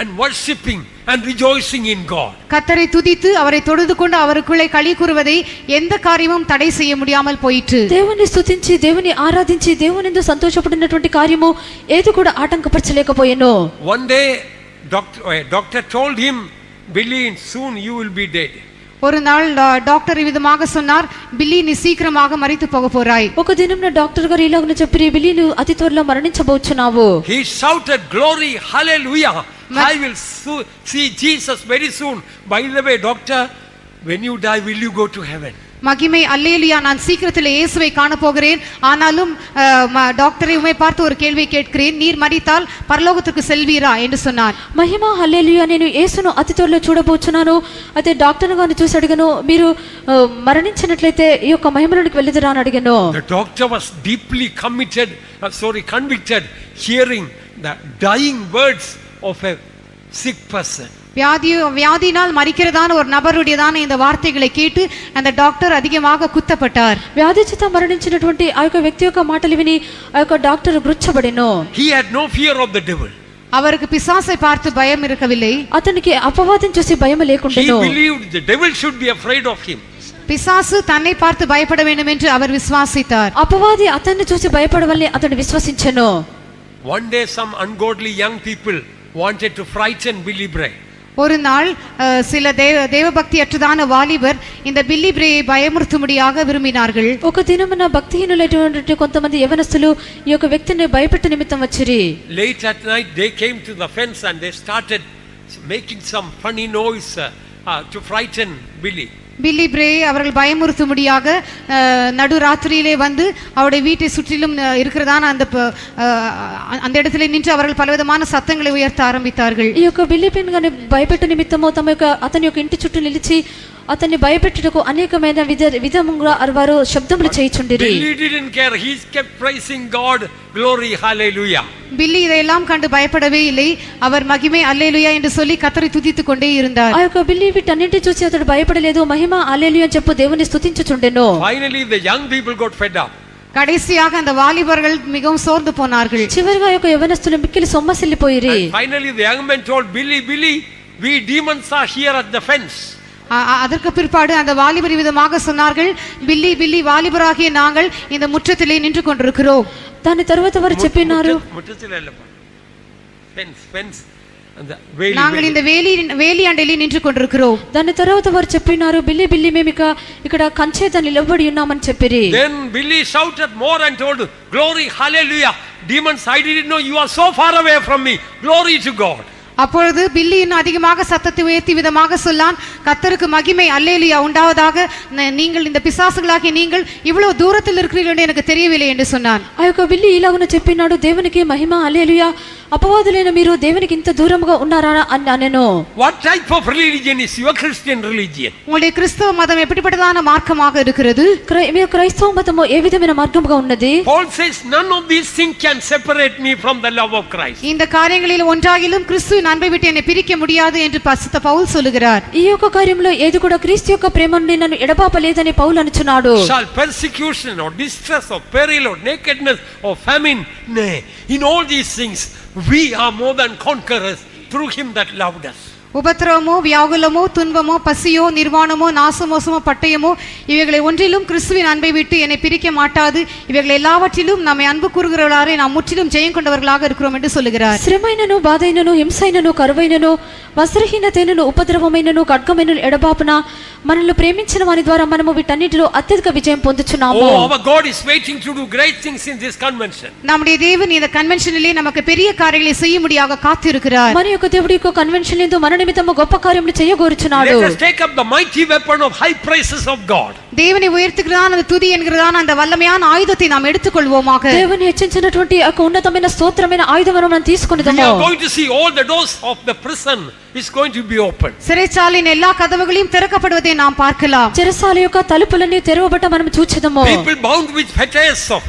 and worshiping and rejoicing in God. கர்த்தரை துதித்து அவரை தொழுது கொண்டு அவருக்குள்ளே களி கூறுவதை எந்த காரியமும் தடை செய்ய முடியாமல் போயிற்று. దేవుని స్తుతించి దేవుని ఆరాధించి దేవునితో సంతోషపడినటువంటి కార్యము ఏది కూడా ఆటంకపరచలేకపోయెను. One day doctor told him, Billy, soon you will be dead. ஒரு நாள் டாக்டர் விதமாக சொன்னார், பில்லி நீ சீக்கிரமாக மரித்து போக போறாய். ఒక దినంన డాక్టర్ గారు ఇలాగనే చెప్పిరి, బిల్లీ నువ్వు అతి త్వరలో మరణించబోచున్నావు. He shouted glory hallelujah. I will see Jesus very soon. By the way, doctor, when you die will you go to heaven? மகிமை அல்லேலூயா, நான் சீக்கிரத்தில் இயேசுவை காண போகிறேன். ஆனாலும் டாக்டரை உம்மை பார்த்து ஒரு கேள்வி கேட்கிறேன், நீர் மரித்தால் பரலோகத்துக்கு செல்வீரா என்று சொன்னார். మహిమ హల్లెలూయా, నేను యేసును అతి త్వరలో చూడబోచున్నాను. అయితే డాక్టర్ గారిని చూసి అడిగాను, మీరు మరణించినట్లయితే ఈ యొక్క మహిమలోనికి వెళ్ళిదరా అని అడిగాను. The doctor was deeply convicted hearing the dying words of a sick person. வியாதியினால் மரிக்கிறதான ஒரு நபருடையதான இந்த வார்த்தைகளை கேட்டு அந்த டாக்டர் அதிகமாக குத்தப்பட்டார். వ్యాధి చేత మరణించినటువంటి ఆ యొక్క వ్యక్తి యొక్క మాటలు విని ఆ యొక్క doctor గుచ్చబడెను. He had no fear of the devil. அவருக்கு பிசாசை பார்த்து பயம் இருக்கவில்லை. అతనికి అపవాదం చూసి భయం లేకుండెను. He believed the devil should be afraid of him. பிசாசு தன்னை பார்த்து பயப்பட வேண்டும் என்று அவர் விசுவாசித்தார். అపవాది అతన్ని చూసి భయపడవలని అతడు విశ్వసించెను. One day some ungodly young people wanted to frighten Billy Bray. ஒரு நாள் சில தேவபக்தி அற்றதான வாலிபர் இந்த பில்லி பிரேயை பயமுறுத்தும்படியாக விரும்பினார்கள். ఒక దినమున భక్తిహీనులైనటువంటి కొంతమంది యవనస్తులు ఈ యొక్క వ్యక్తిని భయపెట్ట నిమిత్తం వచ్చిరి. Late at night they came to the fence and they started making some funny noise to frighten Billy. பில்லி பிரே அவர்கள் பயமுறுத்தும்படியாக நடுராத்திரியிலே வந்து அவருடைய வீட்டை சுற்றிலும் இருக்கிறதான அந்த இடத்துல நின்று அவர்கள் பலவிதமான சத்தங்களை உயர்த்த ஆரம்பித்தார்கள். ఈ యొక్క బిల్లి పిన్ గాని భయపెట్టు నిమిత్తము తమ యొక్క అతని యొక్క ఇంటి చుట్టూ నిలిచి అతన్ని భయపెట్టుటకు అనేకమైన విధముగా వారు శబ్దములు చేయుచుండిరి. Billy didn't care. He kept praising God. Glory, hallelujah. பில்லி இதையெல்லாம் கண்டு பயப்படவே இல்லை. அவர் மகிமை அல்லேலூயா என்று சொல்லி கர்த்தரை துதித்துக் கொண்டே இருந்தார். ఆ యొక్క బిల్లి వీటన్నింటి చూసి అతడు భయపడలేదు, మహిమ హల్లెలూయా అని చెప్పు దేవుని స్తుతించుచుండెను. Finally the young people got fed up. கடைசியாக அந்த வாலிபர்கள் மிகவும் சோர்ந்து போனார்கள். చివరిగా యొక్క యవనస్తులు మిక్కిలి సొమ్మసిల్లిపోయిరి. Finally the young man told Billy, we demons are here at the fence. அதற்கு பிற்பாடு அந்த வாலிபர் விதமாக சொன்னார்கள், பில்லி வாலிபராகிய நாங்கள் இந்த முற்றத்திலே நின்று கொண்டிருக்கிறோம். దాని తర్వాత వారు చెప్పినారు, நாங்கள் இந்த వేలి అండలి నించు கொண்டிருக்கிறோம். దాని తర్వాత వారు చెప్పినారు, బిల్లి మేము ఇక్కడ కంచేత నిలబడి ఉన్నామని చెప్పిరి. Then Billy shouted more and told, glory, hallelujah. Demons, I didn't know you are so far away from me. Glory to God. அப்பொழுது பில்லி இன்னும் அதிகமாக சத்தத்தை உயர்த்தி விதமாக சொல்லான், கர்த்தருக்கு மகிமை அல்லேலூயா உண்டாவதாக, நீங்கள் இந்த பிசாசுகளாகிய நீங்கள் இவ்வளவு தூரத்தில் இருக்கிறீர்கள் என்று எனக்கு தெரியவில்லை என்று சொன்னான். ఆ యొక్క బిల్లి ఇలాగున చెప్పినాడు, దేవునికి మహిమ హల్లెలూయా, అపవాదులైన మీరు దేవునికి ఇంత దూరంగా ఉన్నారా అని అనెను. What type of religion is your Christian religion? உங்களுடைய கிறிஸ்தவ மதம் எப்படிப்பட்டதான மார்க்கமாக இருக்கிறது? మీ క్రైస్తవ మతము ఏ విధమైన మార్గముగా ఉన్నది? Paul says none of these things can separate me from the love of Christ. இந்த காரியங்களில் ஒன்றாகிலும் கிறிஸ்துவின் அன்பை விட்டு என்னை பிரிக்க முடியாது என்று பரிசுத்த பவுல் சொல்லுகிறார். ఈ యొక్క కార్యంలో ఏది కూడా క్రీస్తు యొక్క ప్రేమ నుండి నన్ను ఎడబాపలేదని పౌలు అనుచున్నాడు. Shall persecution or distress or peril or nakedness or famine, nay, in all these things we are more than conquerors through him that loved us. உபத்திரவமோ வியாகுலமோ துன்பமோ பசியோ நிர்வாணமோ நாசமோசமோ பட்டயமோ இவைகளை ஒன்றிலும் கிறிஸ்துவின் அன்பை விட்டு என்னை பிரிக்க மாட்டாது. இவைகள் எல்லாவற்றிலும் நம்மை அன்பு கூறுகிறவர்களாரே நாம் முற்றிலும் ஜெயம் கொண்டவர்களாக இருக்கிறோம் என்று சொல்லுகிறார். శ్రమైనను బాధైనను హింసైనను కరువైనను వస్త్రహీనతైనను ఉపద్రవమైనను ఖడ్గమైనను ఎడబాపున మనల్ని ప్రేమించిన వారి ద్వారా మనము వీటన్నిటిలో అత్యధిక విజయం పొందుచున్నాము. Oh, our God is waiting to do great things in this convention. நம்முடைய தேவன் இந்த கன்வென்ஷனிலே நமக்கு பெரிய காரியங்களை செய்யும்படியாக காத்திருக்கிறார். మన యొక్క దేవుడి యొక్క కన్వెన్షన్ యందు మన నిమిత్తము గొప్ప కార్యములు చేయగోరుచున్నాడు. Let us take up the mighty weapon of high praises of God. தேவனை உயர்த்துகிறதான அந்த துதி என்கிறதான அந்த வல்லமையான ஆயுதத்தை நாம் எடுத்துக்கொள்வோமாக. దేవుని హెచ్చించినటువంటి ఆ ఉన్నతమైన స్తోత్రమైన ఆయుధమును మనం తీసుకొనిదము. We are going to see all the doors of the prison is going to be open. சிறைச்சாலையின் எல்லா கதவுகளையும் திறக்கப்படுவதை நாம் பார்க்கலாம். చెరసాల యొక్క తలుపులన్నీ తెరవబట మనం చూచెదము. People bound with fetters of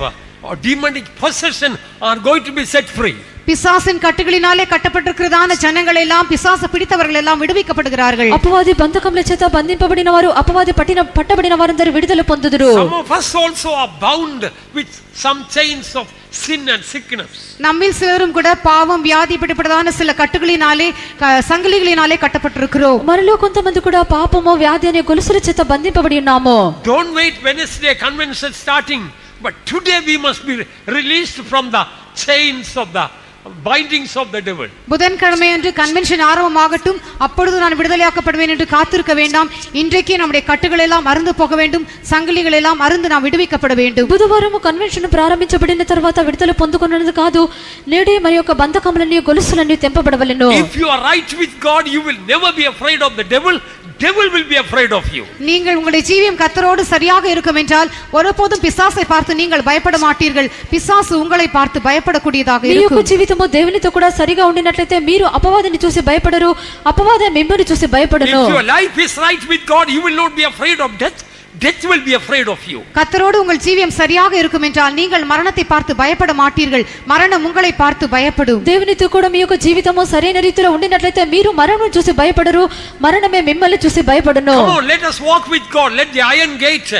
demonic possession are going to be set free. பிசாசின் கட்டுகளினாலே கட்டப்பட்டிருக்கிறதான ஜனங்கள் எல்லாம் பிசாசு பிடித்தவர்கள் எல்லாம் விடுவிக்கப்படுகிறார்கள். అపవాది బంధకముల చేత బంధింపబడిన వారు అపవాది పట్టబడిన వారందరూ విడుదల పొందుదురు. Some of us also are bound with some chains of sin and sickness. நம்மில் சிலரும் கூட பாவம் வியாதி பிடிப்பட்டதான சில கட்டுகளினாலே சங்கிலிகளினாலே கட்டப்பட்டிருக்கிறோம். మనలో కొంతమంది కూడా పాపము వ్యాధి అనే గొలుసుల చేత బంధింపబడి ఉన్నాము. Don't wait Wednesday convention starting, but today we must be released from the chains of the bindings of the devil. புதன்கிழமை அன்று கன்வென்ஷன் ஆரம்பமாகட்டும், அப்பொழுது நான் விடுதலையாக்கப்படுவேன் என்று காத்திருக்க வேண்டாம். இன்றைக்கே நம்முடைய கட்டுகள் எல்லாம் அறுந்து போக வேண்டும், சங்கிலிகள் எல்லாம் அறுந்து நாம் விடுவிக்கப்பட வேண்டும். బుధవారం కన్వెన్షన్ ప్రారంభించబడిన తర్వాత విడుదల పొందుకున్నది కాదు, నేడే మరి యొక్క బంధకములన్నీ గొలుసులన్నీ తెంపబడవలెను. If you are right with God, you will never be afraid of the devil. Devil will be afraid of you. நீங்கள் உங்களுடைய ஜீவியம் கர்த்தரோடு சரியாக இருக்கும் என்றால் ஒருபோதும் பிசாசை பார்த்து நீங்கள் பயப்பட மாட்டீர்கள். பிசாசு உங்களை பார்த்து பயப்படக்கூடியதாக இருக்கும். మీ యొక్క జీవితము దేవునితో కూడా సరిగా ఉండినట్లయితే మీరు అపవాదిని చూసి భయపడరు, అపవాది మిమ్మల్ని చూసి భయపడను. If your life is right with God, you will not be afraid of death. Death will be afraid of you. கர்த்தரோடு உங்கள் ஜீவியம் சரியாக இருக்கும் என்றால் நீங்கள் மரணத்தை பார்த்து பயப்பட மாட்டீர்கள். மரணம் உங்களை பார்த்து பயப்படும். దేవునితో కూడా మీ యొక్క జీవితము సరైన రీతిలో ఉండినట్లయితే మీరు మరణం చూసి భయపడరు, మరణమే మిమ్మల్ని చూసి భయపడను. Come on, let us walk with God. Let the iron gate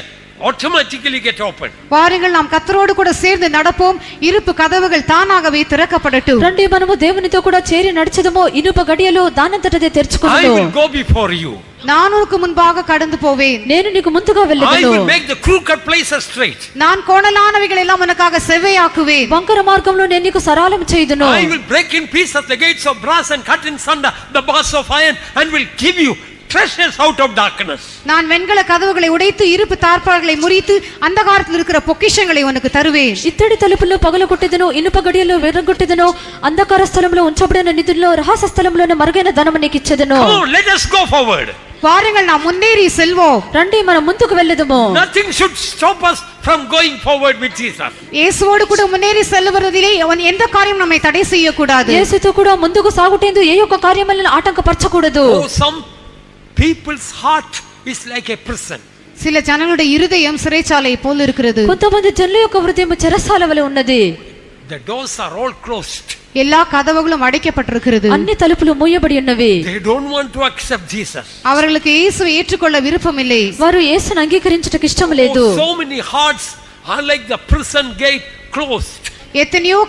automatically get open. வாருங்கள் நாம் கர்த்தரோடு கூட சேர்ந்து நடப்போம். இருப்பு கதவுகள் தானாகவே திறக்கப்படட்டும். రండి మనము దేవునితో కూడా చేరి నడిచెదము, ఇనుప గడియలు దానంతటదే I తెరుచుకొనును. will go before you. நான் உனக்கு முன்பாக கடந்து போவேன். నేను నీకు ముందుగా I వెళ్ళెదను. will make the crooked places straight. நான் கோணலானவைகள் எல்லாம் உனக்காக செவ்வையாக்குவேன். వంకర మార్గంలో నేను నీకు సరళం చేయుదును. I will break in pieces the gates of brass and cut in sunder the bars of iron and will give you treasures out of darkness. நான் வெண்கல கதவுகளை உடைத்து இருப்பு தார்ப்பாள்களை முறித்து அந்தகாரத்தில் இருக்கிற பொக்கிஷங்களை உனக்கு தருவேன். ఇత్తడి తలుపుల్లో పగలగొట్టెదను, ఇనుప గడియల్లో విరగొట్టెదను, అంధకార స్థలంలో ఉంచబడిన నిధుల్లో రహస్య స్థలంలోనే మరుగైన ధనము నీకు ఇచ్చెదను. Come on, let us go forward. வாருங்கள் நாம் முன்னேறி செல்வோம். రండి మనం ముందుకు వెళ్దాము. Nothing should stop us from going forward with Jesus. இயேசுவோடு கூட முன்னேறி செல்லுவதிலே எந்த காரியம் நம்மை தடை செய்யக்கூடாது. యేసుతో కూడా ముందుకు సాగుటేందు ఏ ఒక్క కార్యమల్ని ఆటంకపరచకూడదు. Oh, some people's heart is like a prison. சில ஜனங்களுடைய இருதயம் சிறைச்சாலை போல் இருக்கிறது. కొంతమంది జనుల యొక్క హృదయం చెరసాల వలె ఉన్నది. The doors are all closed. எல்லா கதவுகளும் அடைக்கப்பட்டிருக்கிறது. అన్ని తలుపులు మూయబడి ఉన్నవి. They don't want to accept Jesus. அவர்களுக்கு இயேசுவை ஏற்றுக்கொள்ள விருப்பமில்லை. వారు యేసును అంగీకరించుటకు ఇష్టం లేదు. Oh, so many hearts are like the prison gate closed. எத்தனையோ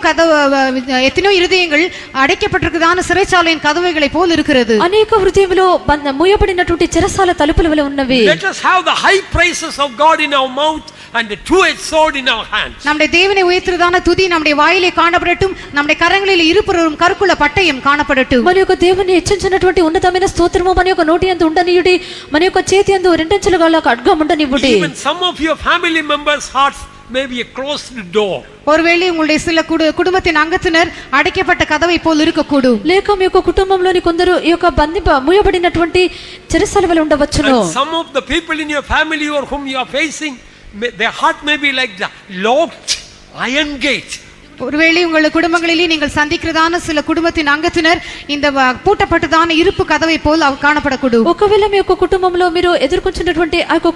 இருதயங்கள் அடைக்கப்பட்டிருக்கிறதான சிறைச்சாலையின் கதவுகளை போல் இருக்கிறது. అనేక హృదయములో మూయబడినటువంటి చెరసాల తలుపుల వలె ఉన్నవి. Let us have the high praises of God in our mouth and the two-edged sword in our hands. நம்முடைய தேவனை உயர்த்துறதான துதி நம்முடைய வாயிலே காணப்படட்டும், நம்முடைய கரங்களில் இருபுறமும் கருக்குள்ள பட்டயம் காணப்படட்டும். మన యొక్క దేవుని హెచ్చించినటువంటి ఉన్నతమైన స్తోత్రము మన యొక్క నోటి యందు ఉండనియుడి, మన యొక్క చేతి యందు రెండంచెల గల ఖడ్గం ఉండనివ్వుడి. Even some of your family members' hearts may be a closed door. ஒருவேளை உங்களுடைய சில குடும்பத்தின் அங்கத்தினர் அடைக்கப்பட்ட கதவை போல் இருக்கக்கூடும். లేక మీ యొక్క కుటుంబంలోని కొందరు ఈ యొక్క మూయబడినటువంటి చెరసాల వలె ఉండవచ్చును. And some of the people in your family or whom you are facing, their heart may be like the locked iron gate. ஒருவேளை உங்கள் குடும்பங்களிலே நீங்கள் சந்திக்கிறதான சில குடும்பத்தின் அங்கத்தினர் இந்த பூட்டப்பட்டதான இருப்பு கதவை போல் காணப்படக்கூடும். ఒకవేళ మీ యొక్క కుటుంబంలో మీరు ఎదుర్కొంటున్నటువంటి ఆ యొక్క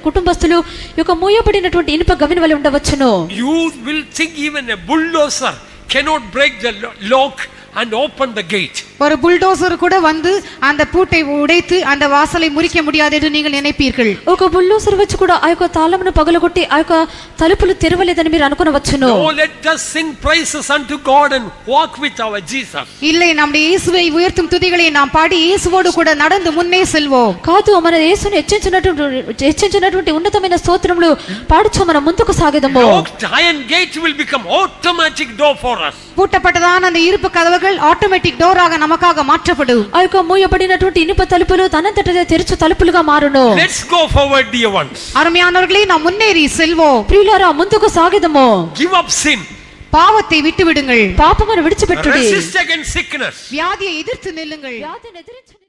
కుటుంబస్తులు యొక్క మూయబడినటువంటి ఇనుప గవిని వలె ఉండవచ్చును. You will think even a bulldozer cannot break the lock and open the gate. ஒரு புல்டோசர் கூட வந்து அந்த பூட்டை உடைத்து அந்த வாசலை முறிக்க முடியாது என்று நீங்கள் நினைப்பீர்கள். ఒక బుల్డోజర్ వచ్చి కూడా ఆ యొక్క తాళమును పగలగొట్టి ఆ యొక్క తలుపులు తెరవలేదని మీరు అనుకొనవచ్చును. No, let us sing praises unto God and walk with our Jesus. இல்லை, நம்முடைய இயேசுவை உயர்த்தும் துதிகளை நாம் பாடி இயேசுவோடு கூட நடந்து முன்னே செல்வோம். కాదు, మన యేసుని హెచ్చించినటువంటి ఉన్నతమైన స్తోత్రములు పాడుచు మనం ముందుకు సాగెదము. Locked iron gate will become automatic door for us. பூட்டப்பட்டதான அந்த இருப்பு கதவுகள் ஆட்டோமேட்டிக் டோராக நமக்காக மாற்றப்படும். ఆ యొక్క మూయబడినటువంటి ఇనుప తలుపులు తనంతటదే తెరుచు తలుపులుగా మారును. Let's go forward, dear ones. அருமையானவர்களே, நாம் முன்னேறி செல்வோம். ప్రియులారా, ముందుకు సాగెదము. Give up sin. பாவத்தை விட்டு விடுங்கள். పాపమును విడిచిపెట్టుడి. Resist against sickness. வியாதியை எதிர்த்து நில்லுங்கள். వ్యాధిని ఎదిరించండి.